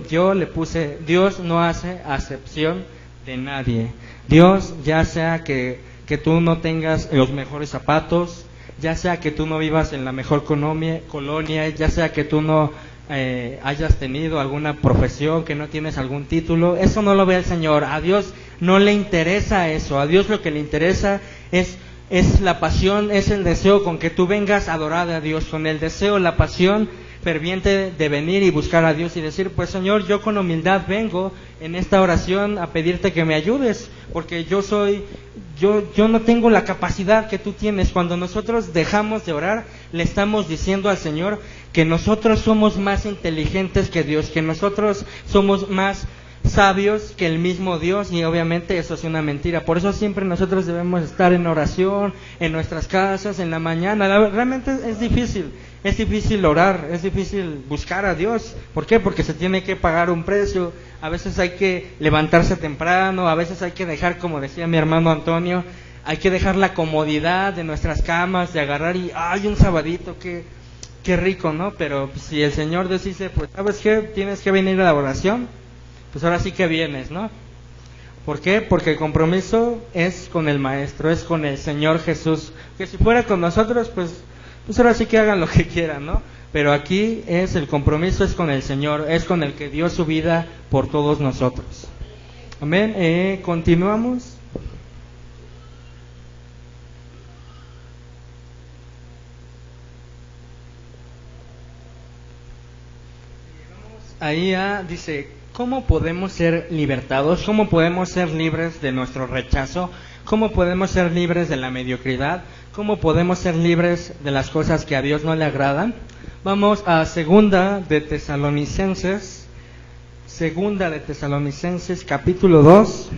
[SPEAKER 1] yo le puse, Dios no hace acepción de nadie. Dios, ya sea que tú no tengas los mejores zapatos, ya sea que tú no vivas en la mejor colonia, ya sea que tú no hayas tenido alguna profesión, que no tienes algún título, eso no lo ve el Señor. A Dios no le interesa eso. A Dios lo que le interesa es la pasión, es el deseo con que tú vengas a adorar a Dios, con el deseo, la pasión ferviente de venir y buscar a Dios y decir, pues Señor, yo con humildad vengo en esta oración a pedirte que me ayudes, porque yo no tengo la capacidad que tú tienes. Cuando nosotros dejamos de orar, le estamos diciendo al Señor que nosotros somos más inteligentes que Dios, que nosotros somos más sabios que el mismo Dios, y obviamente eso es una mentira. Por eso siempre nosotros debemos estar en oración, en nuestras casas, en la mañana. Realmente es difícil orar, es difícil buscar a Dios. ¿Por qué? Porque se tiene que pagar un precio. A veces hay que levantarse temprano, a veces hay que dejar, como decía mi hermano Antonio, hay que dejar la comodidad de nuestras camas, de agarrar y un sabadito, qué rico, ¿no? Pero si el Señor Dios dice, pues ¿sabes qué? Tienes que venir a la oración, pues ahora sí que vienes, ¿no? ¿Por qué? Porque el compromiso es con el Maestro, es con el Señor Jesús. Que si fuera con nosotros, pues ahora sí que hagan lo que quieran, ¿no? Pero aquí el compromiso es con el Señor, es con el que dio su vida por todos nosotros. Amén. Continuamos. Ahí dice, ¿cómo podemos ser libertados? ¿Cómo podemos ser libres de nuestro rechazo? ¿Cómo podemos ser libres de la mediocridad? ¿Cómo podemos ser libres de las cosas que a Dios no le agradan? Vamos a Segunda de Tesalonicenses capítulo 2.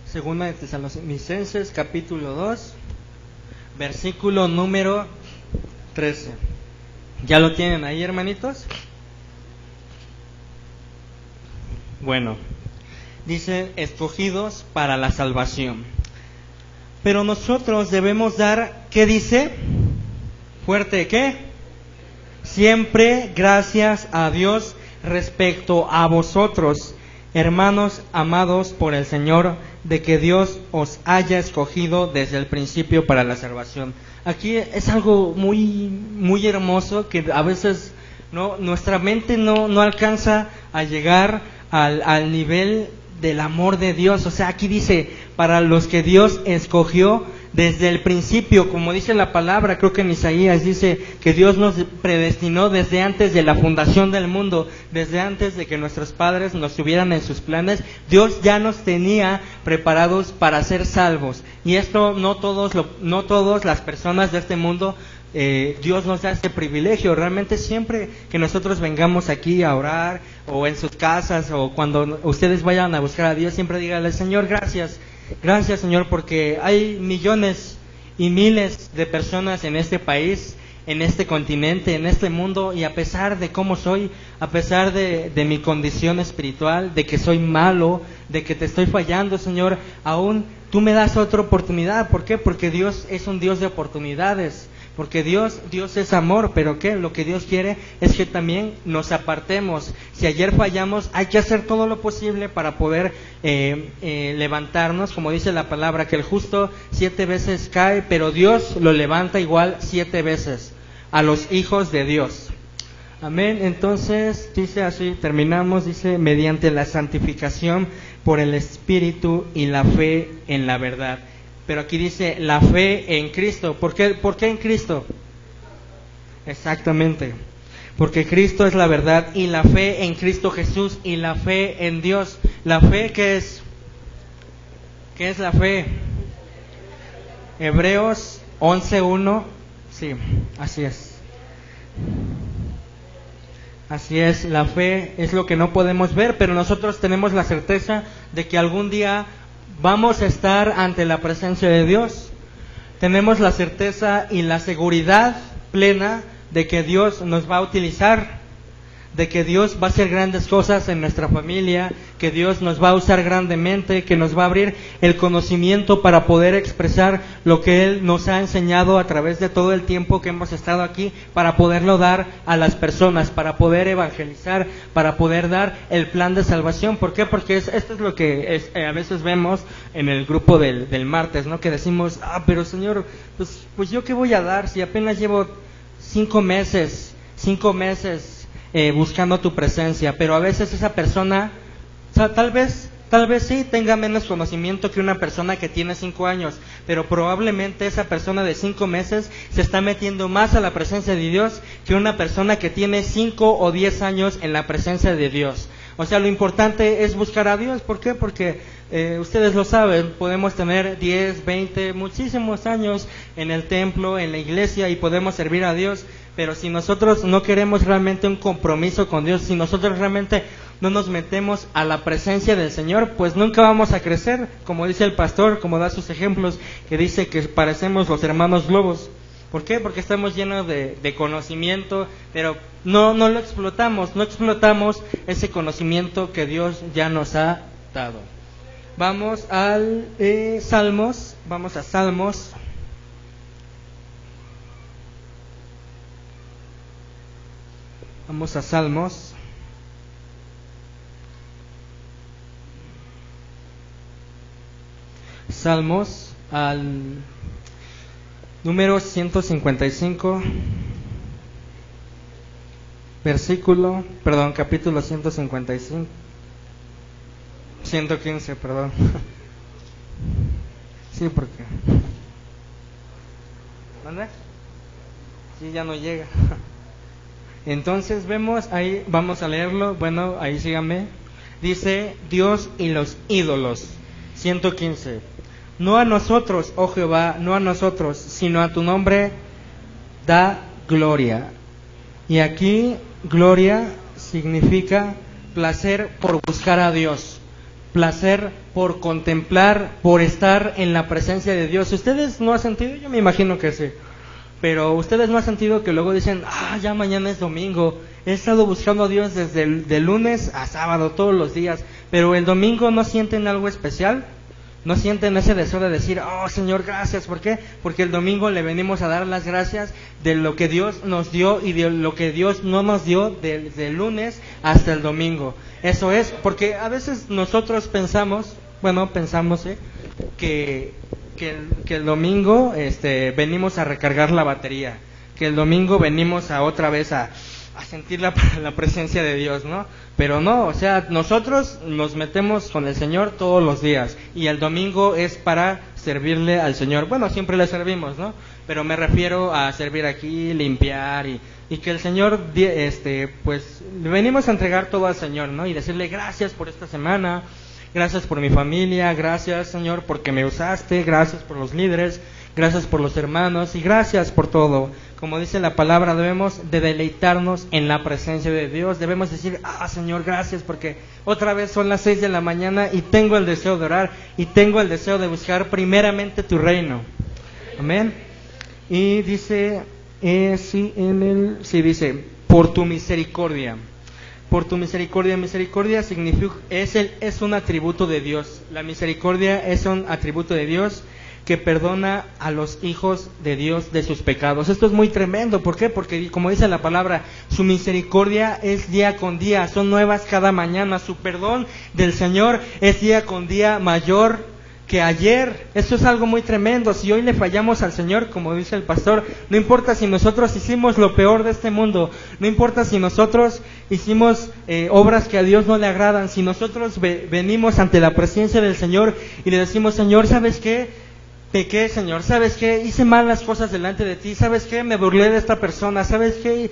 [SPEAKER 1] Segunda de Tesalonicenses capítulo 2, versículo número 13. ¿Ya lo tienen ahí, hermanitos? Bueno, dice, escogidos para la salvación. Pero nosotros debemos dar, ¿qué dice? Fuerte, ¿qué? Siempre gracias a Dios respecto a vosotros, hermanos amados por el Señor, de que Dios os haya escogido desde el principio para la salvación. Aquí es algo muy, muy hermoso que a veces nuestra mente no alcanza a llegar al nivel del amor de Dios. O sea, aquí dice, para los que Dios escogió desde el principio, como dice la palabra, creo que en Isaías dice que Dios nos predestinó desde antes de la fundación del mundo, desde antes de que nuestros padres nos tuvieran en sus planes. Dios ya nos tenía preparados para ser salvos, y esto no todas las personas de este mundo Dios nos da este privilegio. Realmente siempre que nosotros vengamos aquí a orar, o en sus casas, o cuando ustedes vayan a buscar a Dios, siempre díganle: Señor, gracias Señor, porque hay millones y miles de personas en este país, en este continente, en este mundo, y a pesar de cómo soy, a pesar de mi condición espiritual, de que soy malo, de que te estoy fallando, Señor, aún tú me das otra oportunidad. ¿Por qué? Porque Dios es un Dios de oportunidades. Porque Dios es amor, pero ¿qué? Lo que Dios quiere es que también nos apartemos. Si ayer fallamos, hay que hacer todo lo posible para poder levantarnos, como dice la palabra, que el justo 7 veces cae, pero Dios lo levanta igual 7 veces a los hijos de Dios. Amén. Entonces, dice así, terminamos, dice: mediante la santificación por el Espíritu y la fe en la verdad. Pero aquí dice la fe en Cristo. ¿Por qué en Cristo? Exactamente. Porque Cristo es la verdad, y la fe en Cristo Jesús, y la fe en Dios. ¿La fe qué es? ¿Qué es la fe? Hebreos 11:1. Sí, así es. Así es, la fe es lo que no podemos ver, pero nosotros tenemos la certeza de que algún día vamos a estar ante la presencia de Dios. Tenemos la certeza y la seguridad plena de que Dios nos va a utilizar, de que Dios va a hacer grandes cosas en nuestra familia, que Dios nos va a usar grandemente, que nos va a abrir el conocimiento para poder expresar lo que Él nos ha enseñado a través de todo el tiempo que hemos estado aquí, para poderlo dar a las personas, para poder evangelizar, para poder dar el plan de salvación. ¿Por qué? Porque esto es lo que a veces vemos en el grupo del martes, ¿no? Que decimos: pero Señor, pues yo qué voy a dar si apenas llevo 5 meses buscando tu presencia. Pero a veces esa persona, o sea, tal vez sí tenga menos conocimiento que una persona que tiene 5 años, pero probablemente esa persona de 5 meses se está metiendo más a la presencia de Dios que una persona que tiene 5 o 10 años en la presencia de Dios. O sea, lo importante es buscar a Dios. ¿Por qué? Porque ustedes lo saben, podemos tener 10, 20, muchísimos años en el templo, en la iglesia, y podemos servir a Dios, pero si nosotros no queremos realmente un compromiso con Dios, si nosotros realmente no nos metemos a la presencia del Señor, pues nunca vamos a crecer. Como dice el pastor, como da sus ejemplos, que dice que parecemos los hermanos lobos. ¿Por qué? Porque estamos llenos de conocimiento, pero no lo explotamos, no explotamos ese conocimiento que Dios ya nos ha dado. Vamos al Salmos, vamos a Salmos. Vamos a Salmos. Salmos al número 155, capítulo 155, 115, perdón. Sí, porque ¿dónde? Sí, ya no llega. Entonces vemos ahí, vamos a leerlo. Bueno, ahí síganme. Dice: Dios y los ídolos. 115. No a nosotros, oh Jehová, no a nosotros, sino a tu nombre da gloria. Y aquí gloria significa placer por buscar a Dios, placer por contemplar, por estar en la presencia de Dios. ¿Ustedes no han sentido? Yo me imagino que sí. Pero ustedes no han sentido que luego dicen: ya mañana es domingo, he estado buscando a Dios desde de lunes a sábado, todos los días, pero el domingo no sienten algo especial? ¿No sienten ese deseo de decir: Señor, gracias? ¿Por qué? Porque el domingo le venimos a dar las gracias de lo que Dios nos dio y de lo que Dios no nos dio desde el lunes hasta el domingo. Eso es, porque a veces nosotros pensamos que el domingo venimos a recargar la batería, que el domingo venimos a otra vez a sentir la presencia de Dios, ¿no? Pero no, o sea, nosotros nos metemos con el Señor todos los días, y el domingo es para servirle al Señor. Bueno, siempre le servimos, ¿no? Pero me refiero a servir aquí, limpiar y que el Señor, pues, le venimos a entregar todo al Señor, ¿no? Y decirle gracias por esta semana, gracias por mi familia, gracias, Señor, porque me usaste, gracias por los líderes, gracias por los hermanos y gracias por todo. Como dice la palabra, debemos de deleitarnos en la presencia de Dios. Debemos decir, Señor, gracias, porque otra vez son las 6 de la mañana y tengo el deseo de orar y tengo el deseo de buscar primeramente tu reino. Amén. Y dice, dice, por tu misericordia. Por tu misericordia. Misericordia significa, es un atributo de Dios. La misericordia es un atributo de Dios que perdona a los hijos de Dios de sus pecados. Esto es muy tremendo. ¿Por qué? Porque, como dice la palabra, su misericordia es día con día, son nuevas cada mañana. Su perdón del Señor es día con día mayor que ayer. Esto es algo muy tremendo. Si hoy le fallamos al Señor, como dice el pastor, no importa si nosotros hicimos lo peor de este mundo, no importa si nosotros hicimos obras que a Dios no le agradan, si nosotros venimos ante la presencia del Señor y le decimos, Señor, ¿sabes qué? Pequé, Señor, ¿sabes qué? Hice mal las cosas delante de ti, ¿sabes qué? Me burlé de esta persona, ¿sabes qué?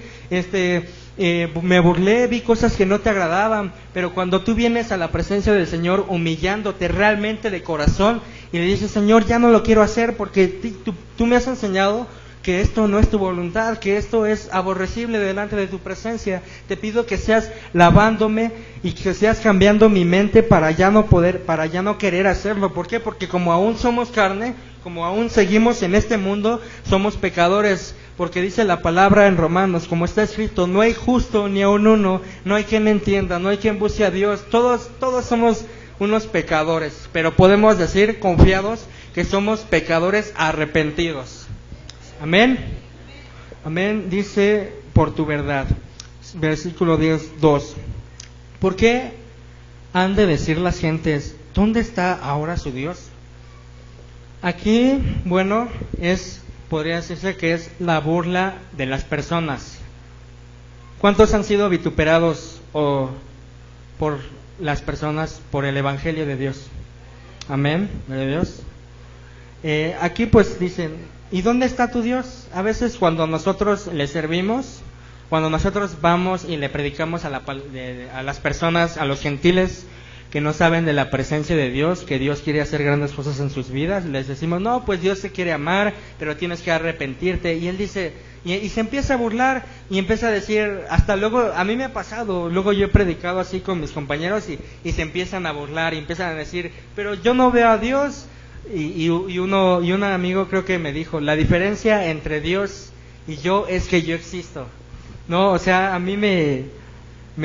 [SPEAKER 1] Me burlé, vi cosas que no te agradaban, pero cuando tú vienes a la presencia del Señor humillándote realmente de corazón y le dices, Señor, ya no lo quiero hacer porque tú me has enseñado que esto no es tu voluntad, que esto es aborrecible delante de tu presencia. Te pido que seas lavándome y que seas cambiando mi mente para ya no querer hacerlo. ¿Por qué? Porque como aún somos carne, como aún seguimos en este mundo, somos pecadores. Porque dice la palabra en Romanos, como está escrito, no hay justo ni aun uno, no hay quien entienda, no hay quien busque a Dios. Todos somos unos pecadores, pero podemos decir confiados que somos pecadores arrepentidos. Amén. Amén. Dice, por tu verdad. Versículo 2. ¿Por qué han de decir las gentes, ¿dónde está ahora su Dios? Aquí, bueno, podría decirse que es la burla de las personas. ¿Cuántos han sido vituperados por las personas por el Evangelio de Dios? Amén. ¿De Dios? Aquí pues dicen, ¿y dónde está tu Dios? A veces cuando nosotros le servimos, cuando nosotros vamos y le predicamos a las personas, a los gentiles que no saben de la presencia de Dios, que Dios quiere hacer grandes cosas en sus vidas, les decimos, no, pues Dios te quiere amar, pero tienes que arrepentirte. Y Él dice, y se empieza a burlar y empieza a decir, hasta luego, a mí me ha pasado, luego yo he predicado así con mis compañeros y se empiezan a burlar y empiezan a decir, pero yo no veo a Dios. Y un amigo creo que me dijo, la diferencia entre Dios y yo es que yo existo. No, o sea, a mí me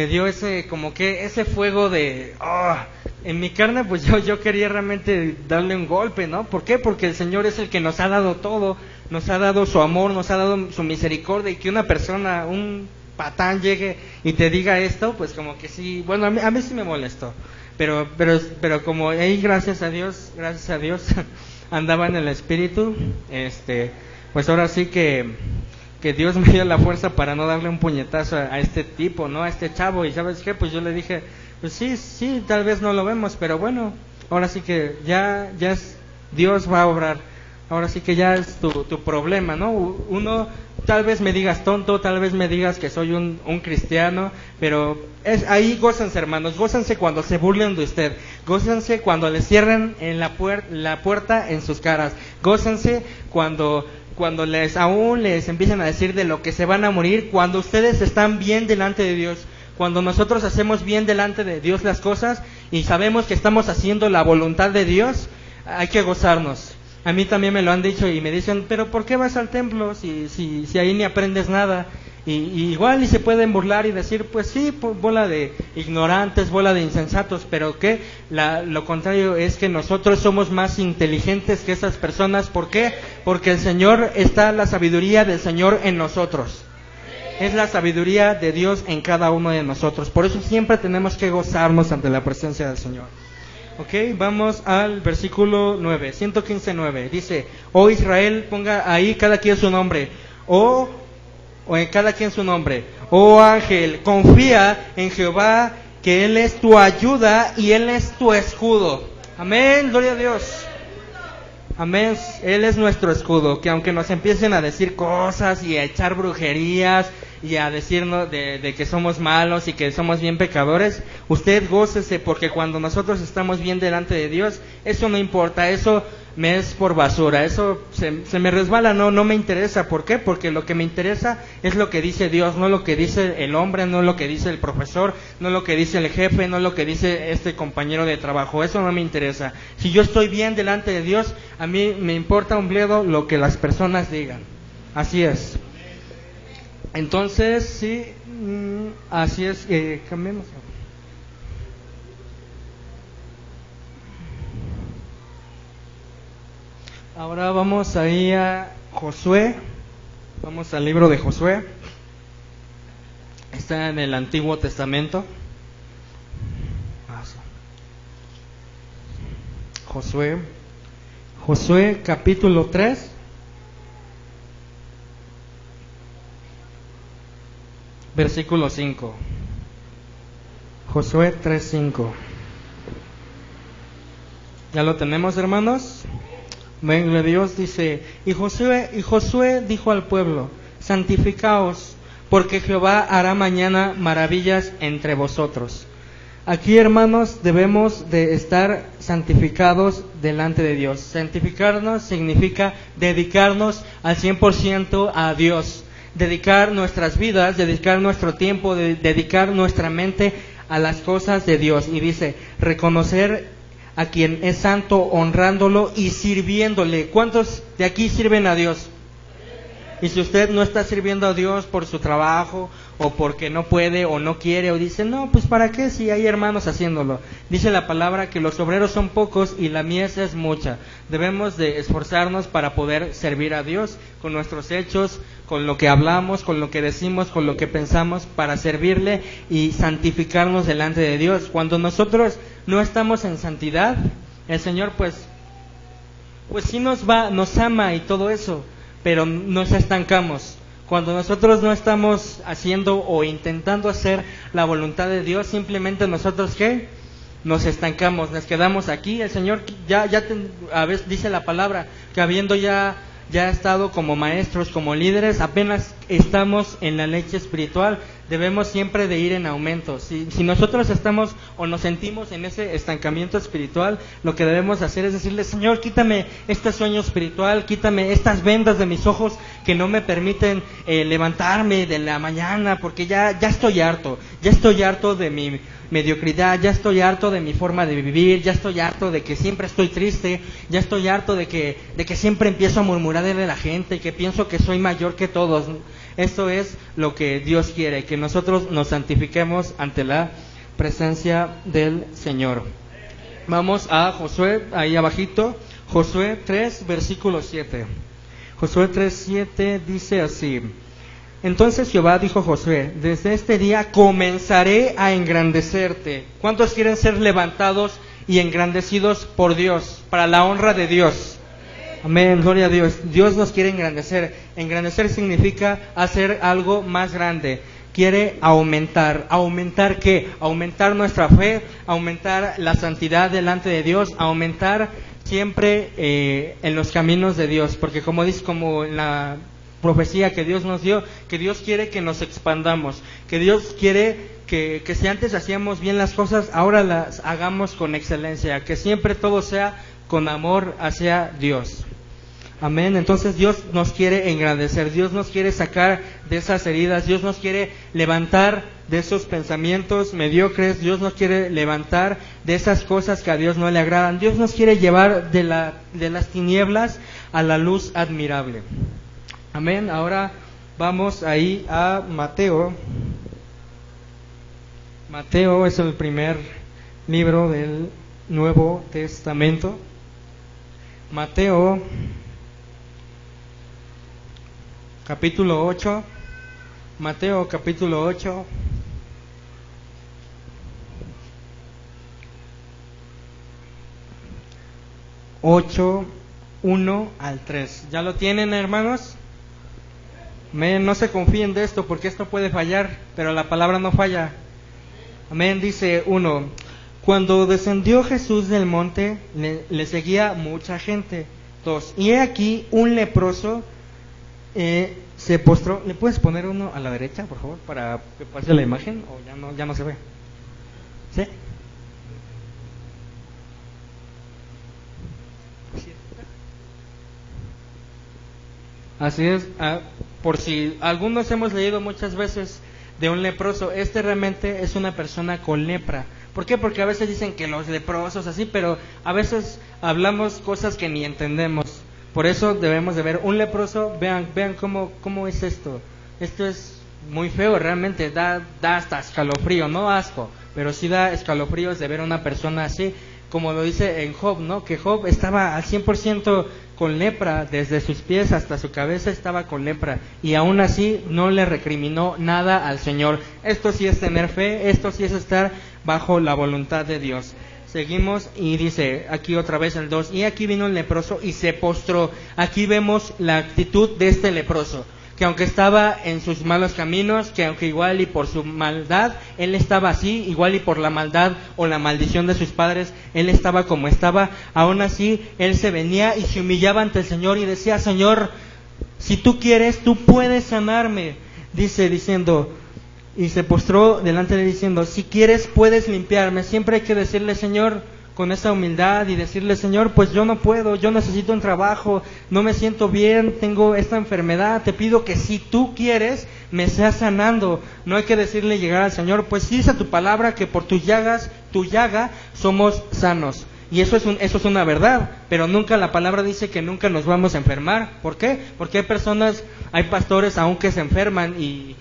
[SPEAKER 1] dio ese fuego de, en mi carne, pues yo quería realmente darle un golpe, ¿no? ¿Por qué? Porque el Señor es el que nos ha dado todo, nos ha dado su amor, nos ha dado su misericordia, y que una persona, un patán llegue y te diga esto, pues como que sí, bueno, a mí sí me molestó. Pero como ahí, gracias a Dios, andaba en el Espíritu, pues ahora sí que Dios me dio la fuerza para no darle un puñetazo a este tipo, ¿no? A este chavo. Y ¿sabes qué? Pues yo le dije, pues sí, tal vez no lo vemos, pero bueno, ahora sí que ya es, Dios va a obrar. Ahora sí que ya es tu problema, ¿no? Uno, tal vez me digas tonto, tal vez me digas que soy un cristiano, pero ahí gócense, hermanos, gócense cuando se burlen de usted, gócense cuando les cierren en la puerta en sus caras, gócense cuando les empiezan a decir de lo que se van a morir, cuando ustedes están bien delante de Dios. Cuando nosotros hacemos bien delante de Dios las cosas y sabemos que estamos haciendo la voluntad de Dios, hay que gozarnos. A mí también me lo han dicho y me dicen, pero ¿por qué vas al templo si ahí ni aprendes nada? Y igual y se pueden burlar y decir, pues sí, bola de ignorantes, bola de insensatos, pero ¿qué? Lo contrario es que nosotros somos más inteligentes que esas personas. ¿Por qué? Porque el Señor, está la sabiduría del Señor en nosotros. Es la sabiduría de Dios en cada uno de nosotros. Por eso siempre tenemos que gozarnos ante la presencia del Señor. Ok, vamos al versículo 9, 115:9. Dice, oh Israel, ponga ahí cada quien su nombre. O en cada quien su nombre. Oh ángel, confía en Jehová, que Él es tu ayuda y Él es tu escudo. Amén, gloria a Dios. Amén. Él es nuestro escudo, que aunque nos empiecen a decir cosas y a echar brujerías y a decirnos de que somos malos y que somos bien pecadores, usted gócese, porque cuando nosotros estamos bien delante de Dios, eso no importa, eso me es por basura, eso se me resbala, no me interesa. ¿Por qué? Porque lo que me interesa es lo que dice Dios, no lo que dice el hombre, no lo que dice el profesor, no lo que dice el jefe, no lo que dice este compañero de trabajo, eso no me interesa. Si yo estoy bien delante de Dios, a mí me importa un bledo lo que las personas digan. Así es. Entonces, sí, así es, cambiemos. Ahora vamos ahí a Josué, vamos al libro de Josué, está en el Antiguo Testamento. Josué capítulo 3, versículo 5. Josué 3:5. ¿Ya lo tenemos, hermanos? Venga, Dios dice, y Josué dijo al pueblo, santificaos, porque Jehová hará mañana maravillas entre vosotros. Aquí, hermanos, debemos de estar santificados delante de Dios. Santificarnos significa dedicarnos al 100% a Dios, dedicar nuestras vidas, dedicar nuestro tiempo, dedicar nuestra mente a las cosas de Dios. Y dice, reconocer a quien es santo, honrándolo y sirviéndole. ¿Cuántos de aquí sirven a Dios? Y si usted no está sirviendo a Dios por su trabajo, o porque no puede, o no quiere, o dice, no, pues ¿para qué si hay hermanos haciéndolo? Dice la palabra que los obreros son pocos y la mies es mucha. Debemos de esforzarnos para poder servir a Dios con nuestros hechos, con lo que hablamos, con lo que decimos, con lo que pensamos, para servirle y santificarnos delante de Dios. Cuando nosotros no estamos en santidad, el Señor pues sí nos ama y todo eso, pero nos estancamos. Cuando nosotros no estamos haciendo o intentando hacer la voluntad de Dios, simplemente nosotros ¿qué? Nos estancamos, nos quedamos aquí. El Señor a veces dice la palabra que habiendo ya estado como maestros, como líderes, apenas estamos en la leche espiritual. Debemos siempre de ir en aumento. Si nosotros estamos o nos sentimos en ese estancamiento espiritual, lo que debemos hacer es decirle, Señor, quítame este sueño espiritual, quítame estas vendas de mis ojos que no me permiten levantarme de la mañana, porque ya estoy harto de mi mediocridad, ya estoy harto de mi forma de vivir, ya estoy harto de que siempre estoy triste, ya estoy harto de que siempre empiezo a murmurar de la gente, que pienso que soy mayor que todos. Esto es lo que Dios quiere, que nosotros nos santifiquemos ante la presencia del Señor. Vamos a Josué, ahí abajito, Josué 3, versículo 7. Josué 3:7 dice así: entonces Jehová dijo a Josué, desde este día comenzaré a engrandecerte. ¿Cuántos quieren ser levantados y engrandecidos por Dios, para la honra de Dios? Amén, gloria a Dios. Dios nos quiere engrandecer. Engrandecer significa hacer algo más grande. Quiere aumentar. ¿Aumentar qué? Aumentar nuestra fe, aumentar la santidad delante de Dios, aumentar siempre en los caminos de Dios. Porque como dice, como en la profecía que Dios nos dio, que Dios quiere que nos expandamos, que Dios quiere que si antes hacíamos bien las cosas, ahora las hagamos con excelencia, que siempre todo sea con amor hacia Dios. Amén. Entonces Dios nos quiere engrandecer, Dios nos quiere sacar de esas heridas, Dios nos quiere levantar de esos pensamientos mediocres, Dios nos quiere levantar de esas cosas que a Dios no le agradan, Dios nos quiere llevar de las tinieblas a la luz admirable. Amén. Ahora vamos ahí a Mateo. Mateo es el primer libro del Nuevo Testamento. Mateo capítulo 8. Mateo capítulo 8. Ocho, 1 al 3. ¿Ya lo tienen, hermanos? Amén, no se confíen de esto porque esto puede fallar, pero la palabra no falla. Amén, dice 1. Cuando descendió Jesús del monte, le seguía mucha gente, 2. Y he aquí un leproso se postró. ¿Le puedes poner uno a la derecha, por favor, para que pase la imagen? ¿O ya no se ve? ¿Sí? Así es. Por si algunos hemos leído muchas veces de un leproso, este realmente es una persona con lepra. ¿Por qué? Porque a veces dicen que los leprosos así, pero a veces hablamos cosas que ni entendemos. Por eso debemos de ver un leproso. Vean cómo es esto. Esto es muy feo realmente, da hasta escalofrío, no asco, pero sí da escalofríos de ver a una persona así, como lo dice en Job, ¿no? Que Job estaba al 100% con lepra, desde sus pies hasta su cabeza estaba con lepra, y aún así no le recriminó nada al Señor. Esto sí es tener fe, esto sí es estar bajo la voluntad de Dios. Seguimos y dice aquí otra vez el 2, y aquí vino el leproso y se postró. Aquí vemos la actitud de este leproso, que aunque estaba en sus malos caminos, que aunque igual y por su maldad, él estaba así, igual y por la maldad o la maldición de sus padres, él estaba como estaba, aún así, él se venía y se humillaba ante el Señor y decía: Señor, si tú quieres, tú puedes sanarme, diciendo, y se postró delante de él diciendo: si quieres, puedes limpiarme. Siempre hay que decirle, Señor, con esa humildad, y decirle: Señor, pues yo no puedo, yo necesito un trabajo, no me siento bien, tengo esta enfermedad, te pido que si tú quieres, me seas sanando. No hay que decirle, llegar al Señor: pues sí, dice tu palabra que por tu llaga, somos sanos. Y eso es una verdad, pero nunca la palabra dice que nunca nos vamos a enfermar. ¿Por qué? Porque hay pastores aún que se enferman y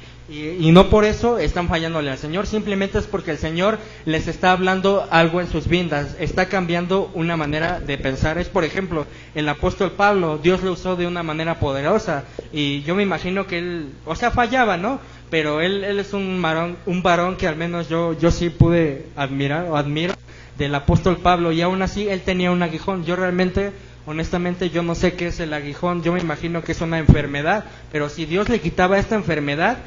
[SPEAKER 1] no por eso están fallándole al Señor, simplemente es porque el Señor les está hablando algo en sus vidas, está cambiando una manera de pensar. Es, por ejemplo, el apóstol Pablo, Dios lo usó de una manera poderosa, y yo me imagino que él, fallaba, ¿no? Pero él es un varón que al menos yo sí pude admiro del apóstol Pablo, y aún así él tenía un aguijón. Yo realmente, honestamente, yo no sé qué es el aguijón, yo me imagino que es una enfermedad, pero si Dios le quitaba esta enfermedad,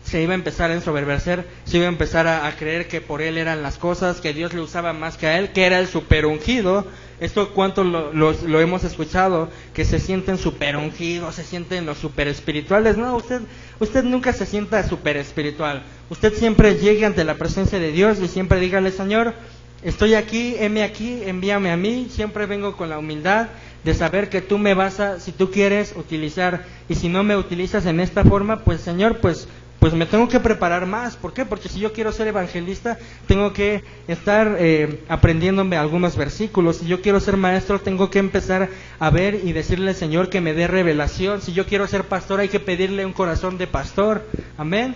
[SPEAKER 1] se iba a empezar a ensoberbecer, se iba a empezar a creer que por él eran las cosas, que Dios le usaba más que a él, que era el super ungido. Esto cuánto lo hemos escuchado, que se sienten super ungidos, se sienten los super espirituales. No, usted nunca se sienta super espiritual. Usted siempre llegue ante la presencia de Dios y siempre dígale: Señor, estoy aquí, heme aquí, envíame a mí. Siempre vengo con la humildad de saber que tú me vas a, si tú quieres, utilizar, y si no me utilizas en esta forma, pues Señor, pues me tengo que preparar más. ¿Por qué? Porque si yo quiero ser evangelista, tengo que estar aprendiéndome algunos versículos. Si yo quiero ser maestro, tengo que empezar a ver y decirle al Señor que me dé revelación. Si yo quiero ser pastor, hay que pedirle un corazón de pastor. Amén.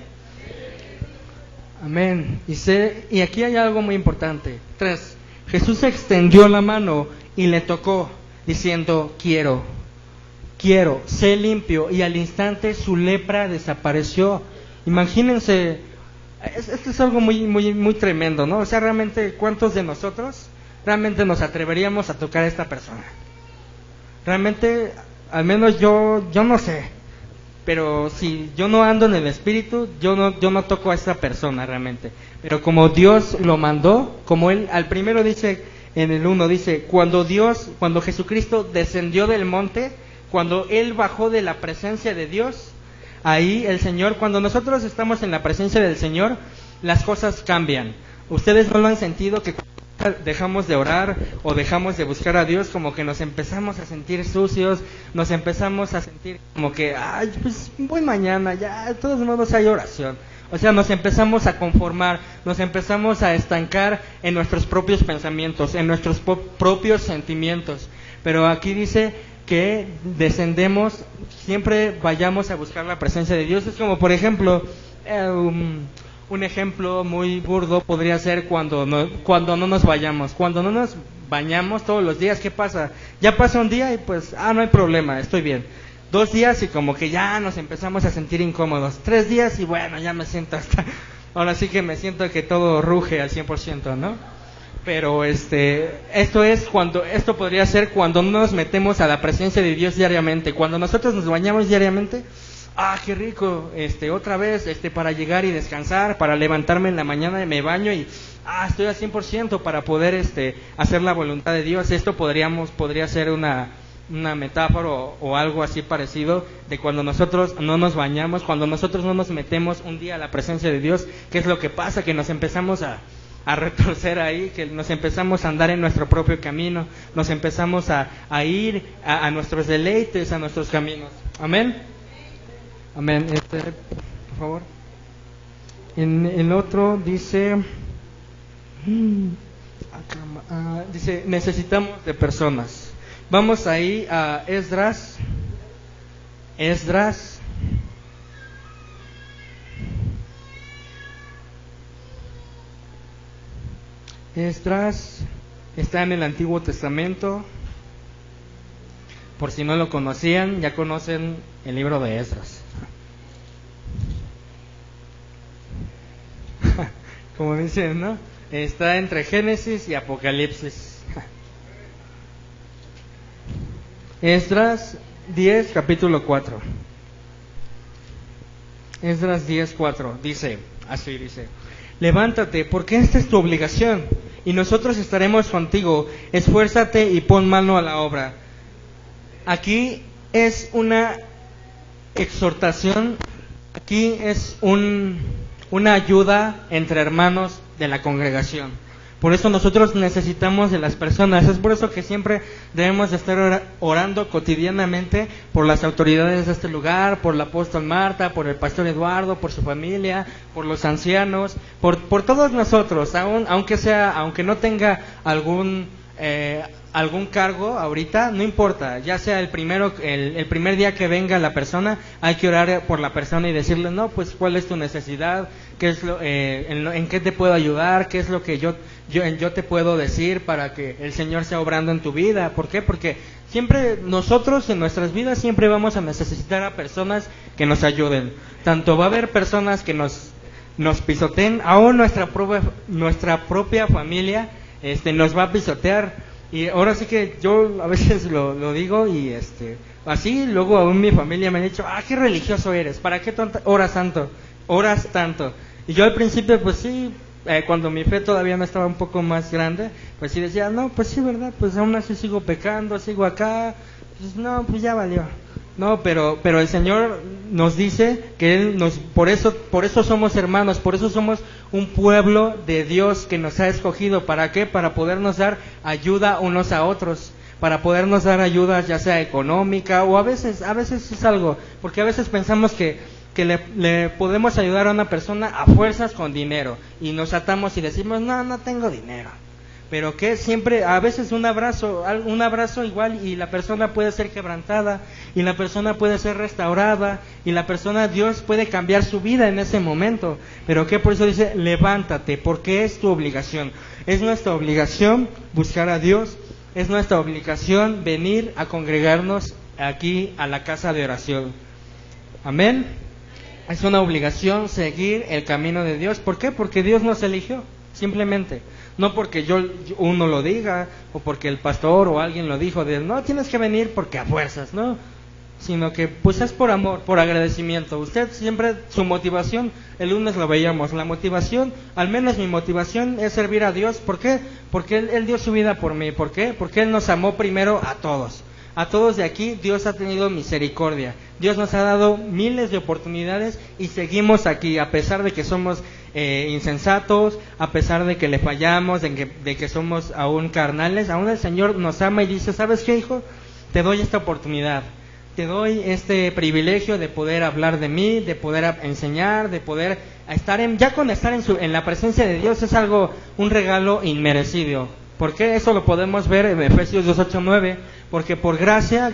[SPEAKER 1] Amén. Y aquí hay algo muy importante. 3. Jesús extendió la mano y le tocó, diciendo: quiero, sé limpio. Y al instante su lepra desapareció. Imagínense, esto es algo muy tremendo, ¿no? Realmente, ¿cuántos de nosotros realmente nos atreveríamos a tocar a esta persona? Realmente, al menos yo no sé, pero si yo no ando en el Espíritu, yo no toco a esta persona realmente. Pero como Dios lo mandó, como él, al primero dice, en el 1 dice, cuando Jesucristo descendió del monte, cuando él bajó de la presencia de Dios, ahí el Señor, cuando nosotros estamos en la presencia del Señor, las cosas cambian. Ustedes no lo han sentido, que dejamos de orar o dejamos de buscar a Dios, como que nos empezamos a sentir sucios, nos empezamos a sentir como que, ay, pues voy mañana, ya, de todos modos hay oración. Nos empezamos a conformar, nos empezamos a estancar en nuestros propios pensamientos, en nuestros propios sentimientos. Pero aquí dice que descendemos, siempre vayamos a buscar la presencia de Dios. Es como, por ejemplo, un ejemplo muy burdo podría ser cuando no nos vayamos. Cuando no nos bañamos todos los días, ¿qué pasa? Ya pasa un día y pues, no hay problema, estoy bien. 2 días y como que ya nos empezamos a sentir incómodos. 3 días y bueno, ya me siento ahora sí que me siento que todo ruge al 100%, ¿no? Pero esto podría ser cuando no nos metemos a la presencia de Dios diariamente. Cuando nosotros nos bañamos diariamente, qué rico, otra vez, para llegar y descansar, para levantarme en la mañana y me baño y, estoy al 100% para poder, hacer la voluntad de Dios. Esto podría ser una metáfora o algo así parecido de cuando nosotros no nos bañamos, cuando nosotros no nos metemos un día a la presencia de Dios. ¿Qué es lo que pasa? Que nos empezamos a retorcer ahí, que nos empezamos a andar en nuestro propio camino, nos empezamos a ir a nuestros deleites, a nuestros caminos. Amén. Amén. Por favor. En el otro dice, dice, necesitamos de personas. Vamos ahí a Esdras. Esdras está en el Antiguo Testamento. Por si no lo conocían, ya conocen el libro de Esdras. Como dicen, ¿no? Está entre Génesis y Apocalipsis. Esdras 10, capítulo 4. Esdras 10, 4. Dice, así dice: levántate, porque esta es tu obligación, y nosotros estaremos contigo. Esfuérzate y pon mano a la obra. Aquí es una exhortación, aquí es una ayuda entre hermanos de la congregación. Por eso nosotros necesitamos de las personas. Es por eso que siempre debemos de estar orando cotidianamente por las autoridades de este lugar, por el apóstol Marta, por el pastor Eduardo, por su familia, por los ancianos, por todos nosotros, aunque no tenga algún cargo ahorita, no importa, ya sea el primer día que venga la persona, hay que orar por la persona y decirle, no, pues cuál es tu necesidad, qué es en qué te puedo ayudar, qué es lo que yo te puedo decir para que el Señor sea obrando en tu vida. ¿Por qué? Porque siempre nosotros en nuestras vidas siempre vamos a necesitar a personas que nos ayuden. Tanto va a haber personas que nos pisoteen, aún nuestra propia familia nos va a pisotear. Y ahora sí que yo a veces lo digo y así, luego aún mi familia me ha dicho, qué religioso eres, ¿para qué oras tanto? Y yo al principio pues sí, cuando mi fe todavía no estaba un poco más grande, pues sí decía, no, pues sí, verdad, pues aún así sigo pecando, sigo acá, pues no, pues ya valió. No, pero el Señor nos dice que por eso somos hermanos, por eso somos un pueblo de Dios que nos ha escogido. ¿Para qué? Para podernos dar ayuda unos a otros, para podernos dar ayuda ya sea económica o a veces es algo, porque a veces pensamos que le podemos ayudar a una persona a fuerzas con dinero y nos atamos y decimos, no tengo dinero. Pero que siempre, a veces un abrazo igual, y la persona puede ser quebrantada, y la persona puede ser restaurada, y la persona, Dios puede cambiar su vida en ese momento. Pero que por eso dice, levántate, porque es tu obligación. Es nuestra obligación buscar a Dios, es nuestra obligación venir a congregarnos aquí a la casa de oración. Amén. Es una obligación seguir el camino de Dios. ¿Por qué? Porque Dios nos eligió, simplemente. No porque uno lo diga, o porque el pastor o alguien lo dijo, no, tienes que venir porque a fuerzas, no, sino que pues es por amor, por agradecimiento. Usted siempre, su motivación, el lunes lo veíamos, la motivación, al menos mi motivación es servir a Dios. ¿Por qué? Porque Él dio su vida por mí. ¿Por qué? Porque Él nos amó primero a todos. A todos de aquí Dios ha tenido misericordia. Dios nos ha dado miles de oportunidades y seguimos aquí, a pesar de que somos insensatos, a pesar de que le fallamos, de que somos aún carnales. Aún el Señor nos ama y dice, ¿sabes qué, hijo? Te doy esta oportunidad, te doy este privilegio de poder hablar de mí, de poder enseñar, de poder estar en la presencia de Dios. Es un regalo inmerecido. ¿Por qué? Eso lo podemos ver en Efesios 2:8-9. Porque por gracia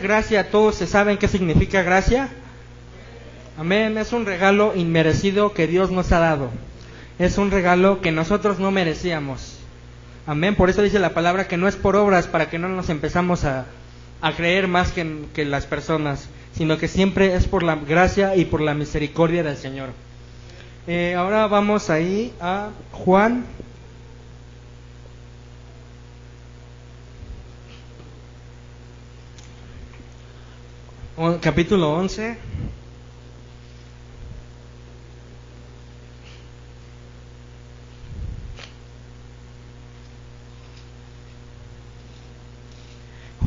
[SPEAKER 1] todos se saben qué significa gracia. Amén. Es un regalo inmerecido que Dios nos ha dado. Es un regalo que nosotros no merecíamos. Amén. Por eso dice la palabra que no es por obras, para que no nos empezamos a creer más que las personas, sino que siempre es por la gracia y por la misericordia del Señor. Ahora vamos ahí a Juan. Capítulo 11.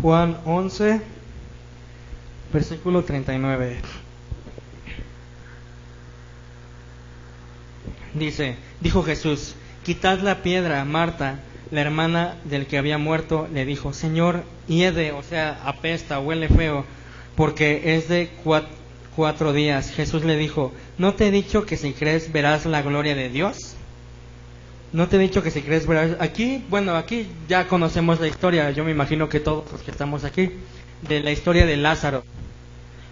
[SPEAKER 1] Juan 11. versículo 39. Dijo Jesús: quitad la piedra. Marta, la hermana del que había muerto, le dijo: Señor, hiede, o sea, apesta, huele feo, porque es de 4 días. Jesús le dijo: ¿no te he dicho que si crees verás la gloria de Dios? ¿No te he dicho que si crees verás? Aquí ya conocemos la historia, yo me imagino que todos los que estamos aquí, de la historia de Lázaro.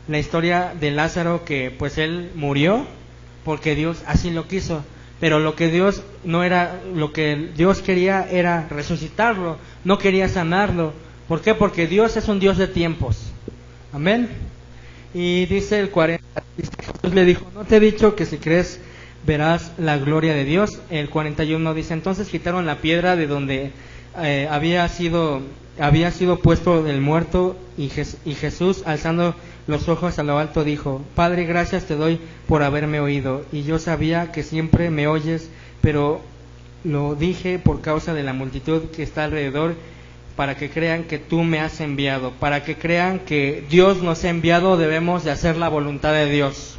[SPEAKER 1] La historia de Lázaro, que pues él murió porque Dios así lo quiso, pero lo que Dios quería era resucitarlo, no quería sanarlo. ¿Por qué? Porque Dios es un Dios de tiempos. Amén. Y dice el 40, Jesús le dijo: ¿no te he dicho que si crees verás la gloria de Dios? El 41 dice: entonces quitaron la piedra de donde había sido puesto el muerto, y Jesús, alzando los ojos a lo alto, dijo: Padre, gracias te doy por haberme oído, y yo sabía que siempre me oyes, pero lo dije por causa de la multitud que está alrededor, para que crean que tú me has enviado. Para que crean que Dios nos ha enviado, debemos de hacer la voluntad de Dios.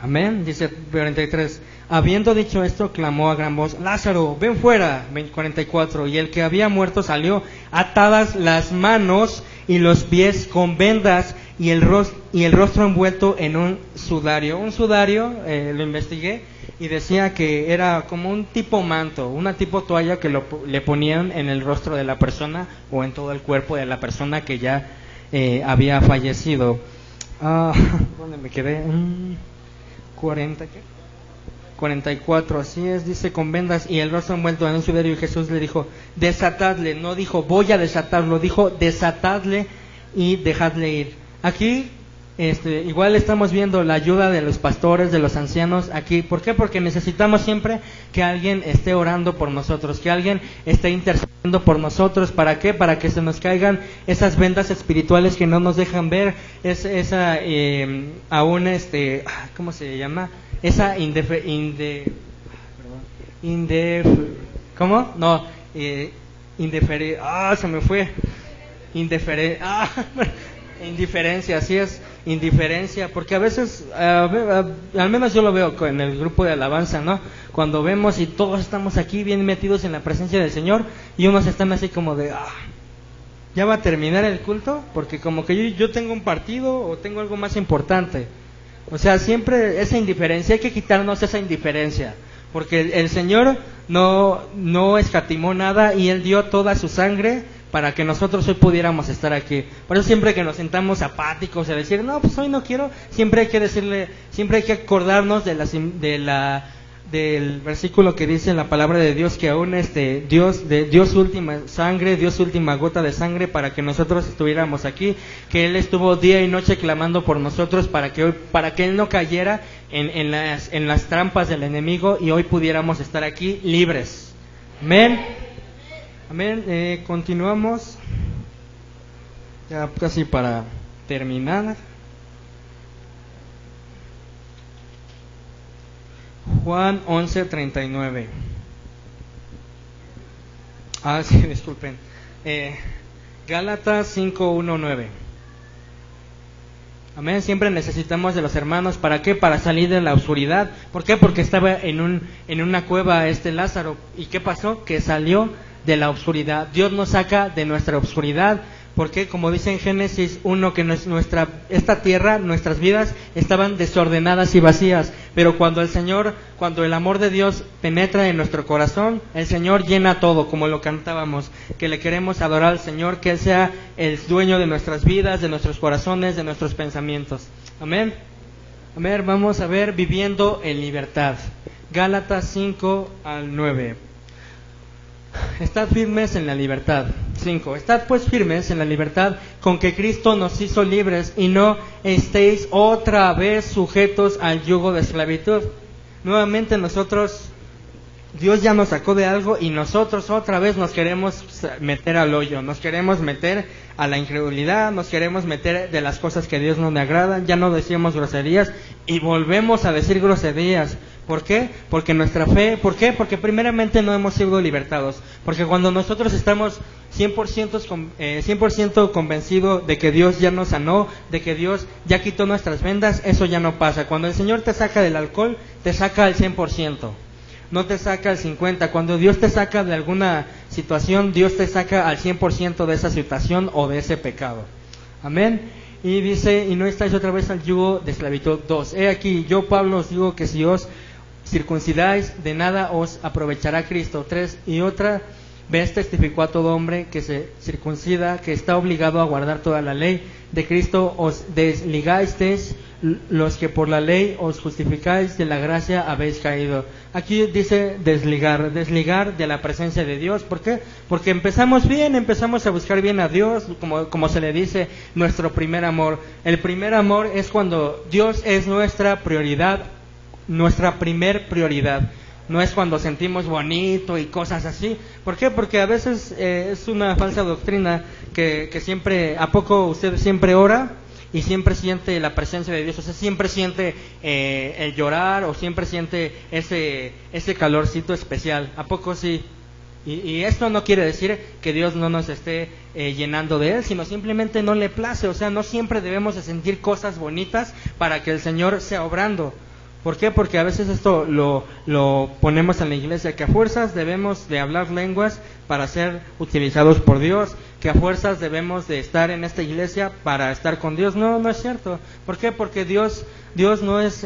[SPEAKER 1] Amén. Dice 43. Habiendo dicho esto, clamó a gran voz: Lázaro, ven fuera. 44. Y el que había muerto salió, atadas las manos y los pies con vendas, y el rostro envuelto en un sudario. Un sudario, lo investigué, y decía que era como un tipo manto, una tipo toalla que le ponían en el rostro de la persona o en todo el cuerpo de la persona que ya había fallecido. ¿Dónde me quedé? 40, ¿qué? 44, así es, dice: con vendas y el rostro envuelto en un sudario. Y Jesús le dijo: desatadle. No dijo voy a desatarlo, dijo desatadle y dejadle ir. Aquí igual estamos viendo la ayuda de los pastores, de los ancianos aquí. ¿Por qué? Porque necesitamos siempre que alguien esté orando por nosotros, que alguien esté intercediendo por nosotros. ¿Para qué? Para que se nos caigan esas vendas espirituales que no nos dejan ver ¿cómo se llama? Esa ¿cómo? No, se me fue. Indiferencia, así es, indiferencia, porque a veces, al menos yo lo veo en el grupo de alabanza, ¿no? Cuando vemos y todos estamos aquí bien metidos en la presencia del Señor, y unos están así como de, ¿ya va a terminar el culto? Porque como que yo tengo un partido o tengo algo más importante. O sea, siempre esa indiferencia, hay que quitarnos esa indiferencia, porque el Señor no escatimó nada, y Él dio toda su sangre para que nosotros hoy pudiéramos estar aquí. Por eso siempre que nos sentamos apáticos a decir, no, pues hoy no quiero, siempre hay que acordarnos del versículo que dice en la palabra de Dios, que aún Dios dio su última sangre, dio su última gota de sangre para que nosotros estuviéramos aquí, que Él estuvo día y noche clamando por nosotros para que Él no cayera en las trampas del enemigo, y hoy pudiéramos estar aquí libres. Amén. Amén. Continuamos ya casi para terminar. Juan 11:39. Sí, disculpen. Gálatas 5:1-9. Amén. Siempre necesitamos de los hermanos. ¿Para qué? Para salir de la oscuridad. ¿Por qué? Porque estaba en una cueva Lázaro. ¿Y qué pasó? Que salió de la oscuridad. Dios nos saca de nuestra oscuridad. Porque, como dice en Génesis 1, que esta tierra, nuestras vidas estaban desordenadas y vacías, pero cuando el amor de Dios penetra en nuestro corazón, el Señor llena todo, como lo cantábamos, que le queremos adorar al Señor, que Él sea el dueño de nuestras vidas, de nuestros corazones, de nuestros pensamientos. Amén. Amén. Vamos a ver viviendo en libertad. Gálatas 5-9. Estad firmes en la libertad. 5. Estad pues firmes en la libertad con que Cristo nos hizo libres, y no estéis otra vez sujetos al yugo de esclavitud. Nuevamente Dios ya nos sacó de algo, y nosotros otra vez nos queremos meter al hoyo, nos queremos meter a la incredulidad, nos queremos meter de las cosas que a Dios no le agradan, ya no decimos groserías y volvemos a decir groserías. ¿Por qué? Porque nuestra fe, ¿por qué? Porque primeramente no hemos sido libertados. Porque cuando nosotros estamos 100% convencido de que Dios ya nos sanó, de que Dios ya quitó nuestras vendas, eso ya no pasa. Cuando el Señor te saca del alcohol, te saca al 100%, no te saca al 50%. Cuando Dios te saca de alguna situación, Dios te saca al 100% de esa situación o de ese pecado. Amén. Y dice, y no estáis otra vez al yugo de esclavitud. 2. He aquí, yo Pablo os digo que si os circuncidáis, de nada os aprovechará Cristo. 3. Y otra vez testificó a todo hombre que se circuncida, que está obligado a guardar toda la ley de Cristo. Os desligasteis los que por la ley os justificáis, de la gracia habéis caído. Aquí dice desligar de la presencia de Dios. ¿Por qué? Porque empezamos bien, empezamos a buscar bien a Dios, como se le dice, nuestro primer amor. El primer amor es cuando Dios es nuestra prioridad, nuestra primer prioridad. No es cuando sentimos bonito y cosas así. ¿Por qué? Porque a veces es una falsa doctrina que siempre, ¿a poco usted siempre ora y siempre siente la presencia de Dios? O sea, siempre siente el llorar o siempre siente ese calorcito especial. ¿A poco sí? Y esto no quiere decir que Dios no nos esté llenando de Él, sino simplemente no le place. O sea, no siempre debemos de sentir cosas bonitas para que el Señor sea obrando. ¿Por qué? Porque a veces esto lo ponemos en la iglesia, que a fuerzas debemos de hablar lenguas para ser utilizados por Dios, que a fuerzas debemos de estar en esta iglesia para estar con Dios. No, no es cierto. ¿Por qué? Porque Dios no es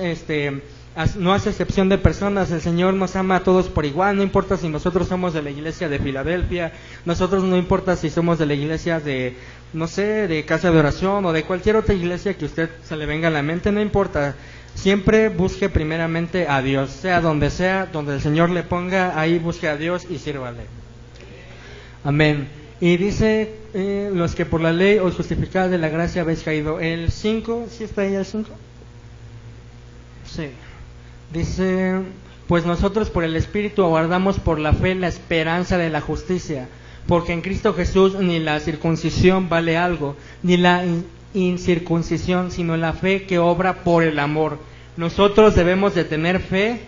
[SPEAKER 1] no hace excepción de personas. El Señor nos ama a todos por igual, no importa si nosotros somos de la iglesia de Filadelfia, nosotros no importa si somos de la iglesia de, no sé, de Casa de Oración o de cualquier otra iglesia que usted se le venga a la mente, no importa. Siempre busque primeramente a Dios, sea, donde el Señor le ponga, ahí busque a Dios y sírvale. Amén. Y dice, los que por la ley os justificáis, de la gracia habéis caído. El 5, ¿sí está ahí el 5? Sí. Dice, pues nosotros por el Espíritu aguardamos por la fe la esperanza de la justicia, porque en Cristo Jesús ni la circuncisión vale algo, ni la incircuncisión, sino la fe que obra por el amor. Nosotros debemos de tener fe,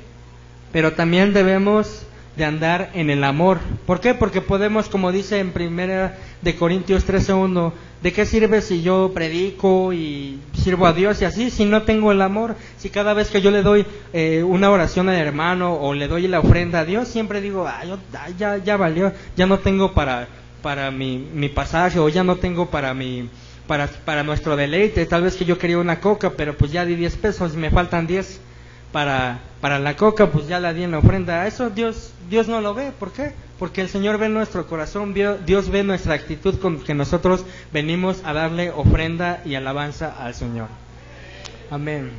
[SPEAKER 1] pero también debemos de andar en el amor. ¿Por qué? Porque podemos, como dice en 1 de Corintios 13:1, ¿de qué sirve si yo predico y sirvo a Dios y así, si no tengo el amor? Si cada vez que yo le doy una oración al hermano o le doy la ofrenda a Dios, siempre digo, ya valió, ya no tengo para mi pasaje, o ya no tengo para nuestro deleite. Tal vez que yo quería una coca, pero pues ya di 10 pesos y me faltan 10 para la coca, pues ya la di en la ofrenda. Eso Dios no lo ve. ¿Por qué? Porque el Señor ve nuestro corazón, Dios ve nuestra actitud con que nosotros venimos a darle ofrenda y alabanza al Señor. Amén.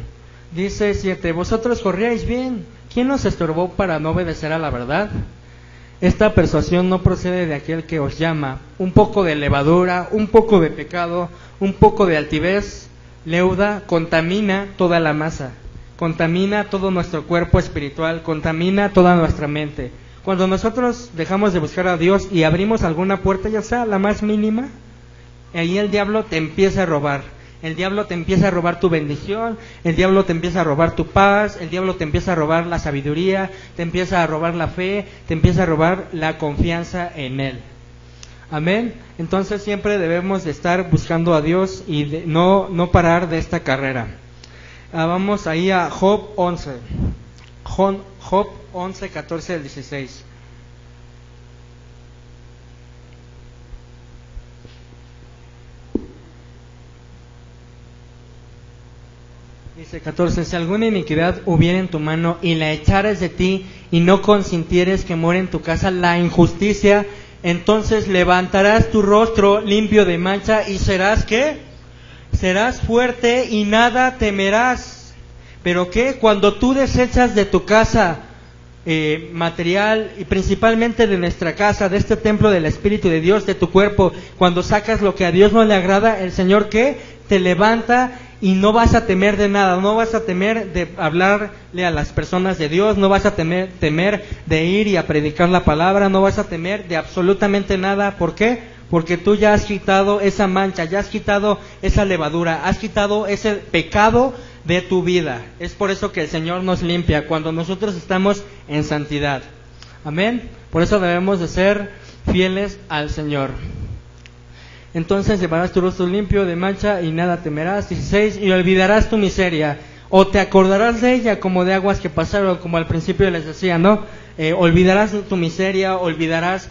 [SPEAKER 1] Dice 7, vosotros corríais bien, ¿quién os estorbó para no obedecer a la verdad? Esta persuasión no procede de aquel que os llama. Un poco de levadura, un poco de pecado, un poco de altivez, leuda, contamina toda la masa, contamina todo nuestro cuerpo espiritual, contamina toda nuestra mente. Cuando nosotros dejamos de buscar a Dios y abrimos alguna puerta, ya sea la más mínima, ahí el diablo te empieza a robar. El diablo te empieza a robar tu bendición, el diablo te empieza a robar tu paz, el diablo te empieza a robar la sabiduría, te empieza a robar la fe, te empieza a robar la confianza en Él. Amén. Entonces siempre debemos de estar buscando a Dios y no parar de esta carrera. Vamos ahí a Job 11. Job 11, 14 al 16. Dice 14, si alguna iniquidad hubiera en tu mano y la echares de ti y no consintieres que muera en tu casa la injusticia, entonces levantarás tu rostro limpio de mancha y serás, ¿qué? Serás fuerte y nada temerás. Pero ¿qué? Cuando tú desechas de tu casa material y principalmente de nuestra casa, de este templo del Espíritu de Dios, de tu cuerpo, cuando sacas lo que a Dios no le agrada, el Señor, ¿qué? Te levanta y no vas a temer de nada, no vas a temer de hablarle a las personas de Dios, no vas a temer de ir y a predicar la palabra, no vas a temer de absolutamente nada. ¿Por qué? Porque tú ya has quitado esa mancha, ya has quitado esa levadura, has quitado ese pecado de tu vida. Es por eso que el Señor nos limpia, cuando nosotros estamos en santidad. Amén. Por eso debemos de ser fieles al Señor. Entonces llevarás tu rostro limpio de mancha y nada temerás. 16, y olvidarás tu miseria, o te acordarás de ella como de aguas que pasaron, como al principio les decía, ¿no? Olvidarás tu miseria, olvidarás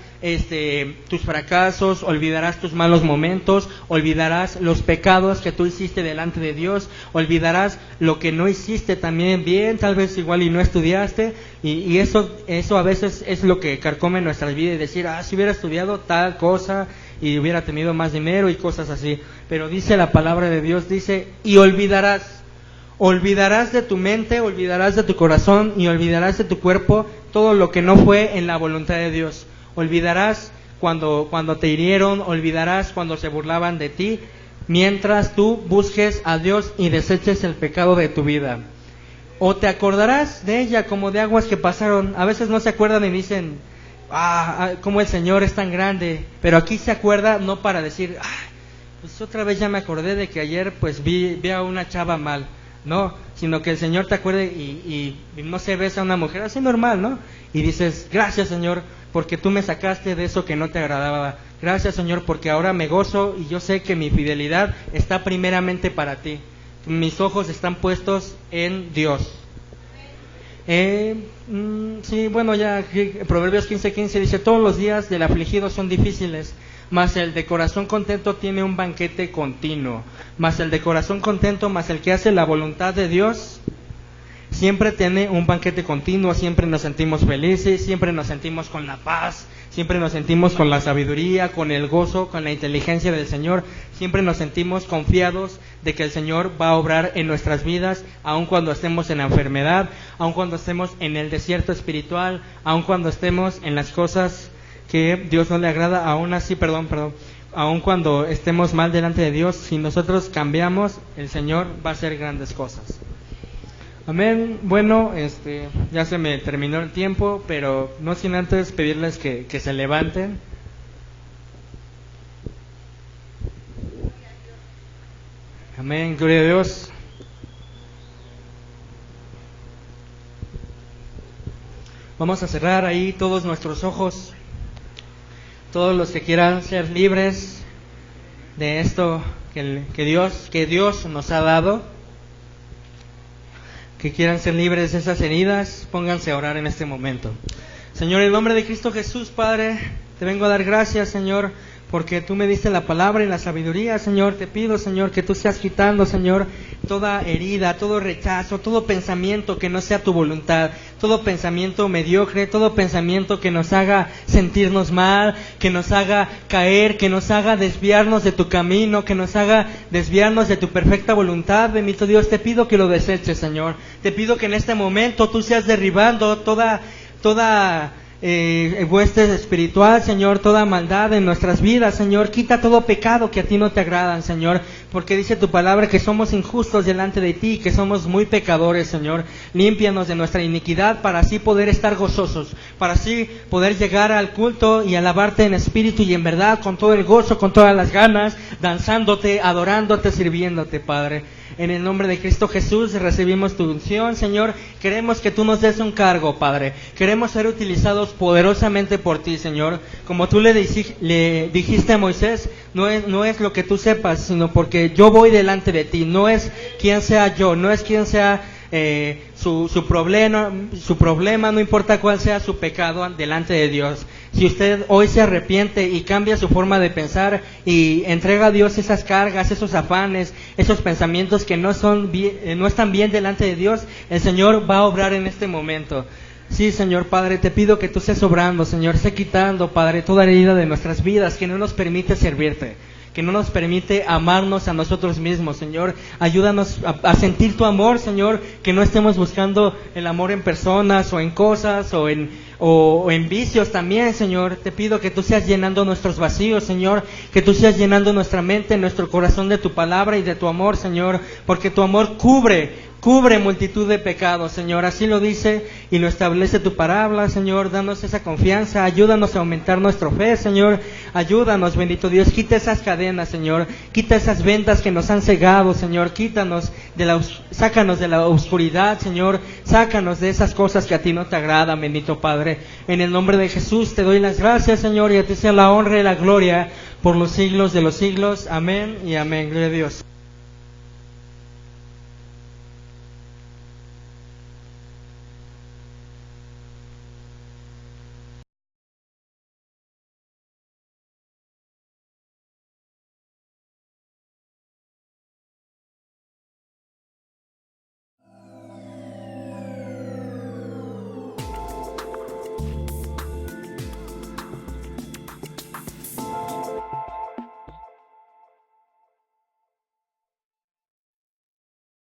[SPEAKER 1] tus fracasos, olvidarás tus malos momentos, olvidarás los pecados que tú hiciste delante de Dios, olvidarás lo que no hiciste también bien, tal vez igual y no estudiaste, y eso a veces es lo que carcome nuestras vidas, y decir, si hubiera estudiado tal cosa y hubiera tenido más dinero y cosas así. Pero dice la palabra de Dios, dice, y olvidarás de tu mente, olvidarás de tu corazón y olvidarás de tu cuerpo todo lo que no fue en la voluntad de Dios. Olvidarás cuando te hirieron, olvidarás cuando se burlaban de ti, mientras tú busques a Dios y deseches el pecado de tu vida. O te acordarás de ella como de aguas que pasaron. A veces no se acuerdan y dicen, cómo el Señor es tan grande, pero aquí se acuerda no para decir, pues otra vez ya me acordé de que ayer pues vi a una chava mal. No, sino que el Señor te acuerde y no se ves a una mujer así normal, ¿no? Y dices, gracias Señor, porque tú me sacaste de eso que no te agradaba. Gracias Señor, porque ahora me gozo y yo sé que mi fidelidad está primeramente para ti. Mis ojos están puestos en Dios. Sí, bueno, ya Proverbios 15:15 dice, todos los días del afligido son difíciles, mas el de corazón contento tiene un banquete continuo. Mas el de corazón contento, mas el que hace la voluntad de Dios, siempre tiene un banquete continuo. Siempre nos sentimos felices, siempre nos sentimos con la paz, siempre nos sentimos con la sabiduría, con el gozo, con la inteligencia del Señor. Siempre nos sentimos confiados de que el Señor va a obrar en nuestras vidas, aun cuando estemos en la enfermedad, aun cuando estemos en el desierto espiritual, aun cuando estemos en las cosas que Dios no le agrada. Aún así, aun cuando estemos mal delante de Dios, si nosotros cambiamos, el Señor va a hacer grandes cosas. Amén. Bueno, ya se me terminó el tiempo, pero no sin antes pedirles que se levanten. Amén, gloria a Dios. Vamos a cerrar ahí todos nuestros ojos. Todos los que quieran ser libres de esto que Dios nos ha dado, que quieran ser libres de esas heridas, pónganse a orar en este momento. Señor, en el nombre de Cristo Jesús, Padre, te vengo a dar gracias, Señor, porque tú me diste la palabra y la sabiduría, Señor. Te pido, Señor, que tú seas quitando, Señor, toda herida, todo rechazo, todo pensamiento que no sea tu voluntad, todo pensamiento mediocre, todo pensamiento que nos haga sentirnos mal, que nos haga caer, que nos haga desviarnos de tu camino, que nos haga desviarnos de tu perfecta voluntad. Bendito Dios, te pido que lo deseches, Señor. Te pido que en este momento tú seas derribando toda hueste espiritual, Señor, toda maldad en nuestras vidas, Señor. Quita todo pecado que a ti no te agradan, Señor, porque dice tu palabra que somos injustos delante de ti, que somos muy pecadores, Señor. Límpianos de nuestra iniquidad para así poder estar gozosos, para así poder llegar al culto y alabarte en espíritu y en verdad, con todo el gozo, con todas las ganas, danzándote, adorándote, sirviéndote, Padre. En el nombre de Cristo Jesús recibimos tu unción, Señor. Queremos que tú nos des un cargo, Padre. Queremos ser utilizados poderosamente por ti, Señor. Como tú le dijiste a Moisés, no es lo que tú sepas, sino porque yo voy delante de ti. No es quién sea yo, no es quién sea su problema, no importa cuál sea su pecado delante de Dios. Si usted hoy se arrepiente y cambia su forma de pensar y entrega a Dios esas cargas, esos afanes, esos pensamientos que no están bien delante de Dios, el Señor va a obrar en este momento. Sí, Señor Padre, te pido que tú estés obrando, Señor, esté quitando, Padre, toda herida de nuestras vidas que no nos permite servirte, que no nos permite amarnos a nosotros mismos, Señor. Ayúdanos a sentir tu amor, Señor, que no estemos buscando el amor en personas o en cosas o en vicios también, Señor. Te pido que tú seas llenando nuestros vacíos, Señor, que tú seas llenando nuestra mente, nuestro corazón de tu palabra y de tu amor, Señor, porque tu amor cubre cubre multitud de pecados, Señor. Así lo dice y lo establece tu palabra, Señor. Danos esa confianza, ayúdanos a aumentar nuestra fe, Señor. Ayúdanos, bendito Dios. Quita esas cadenas, Señor. Quita esas ventas que nos han cegado, Señor. Sácanos de la oscuridad, Señor. Sácanos de esas cosas que a ti no te agradan, bendito Padre. En el nombre de Jesús te doy las gracias, Señor, y a ti sea la honra y la gloria por los siglos de los siglos. Amén y amén. Gloria a Dios.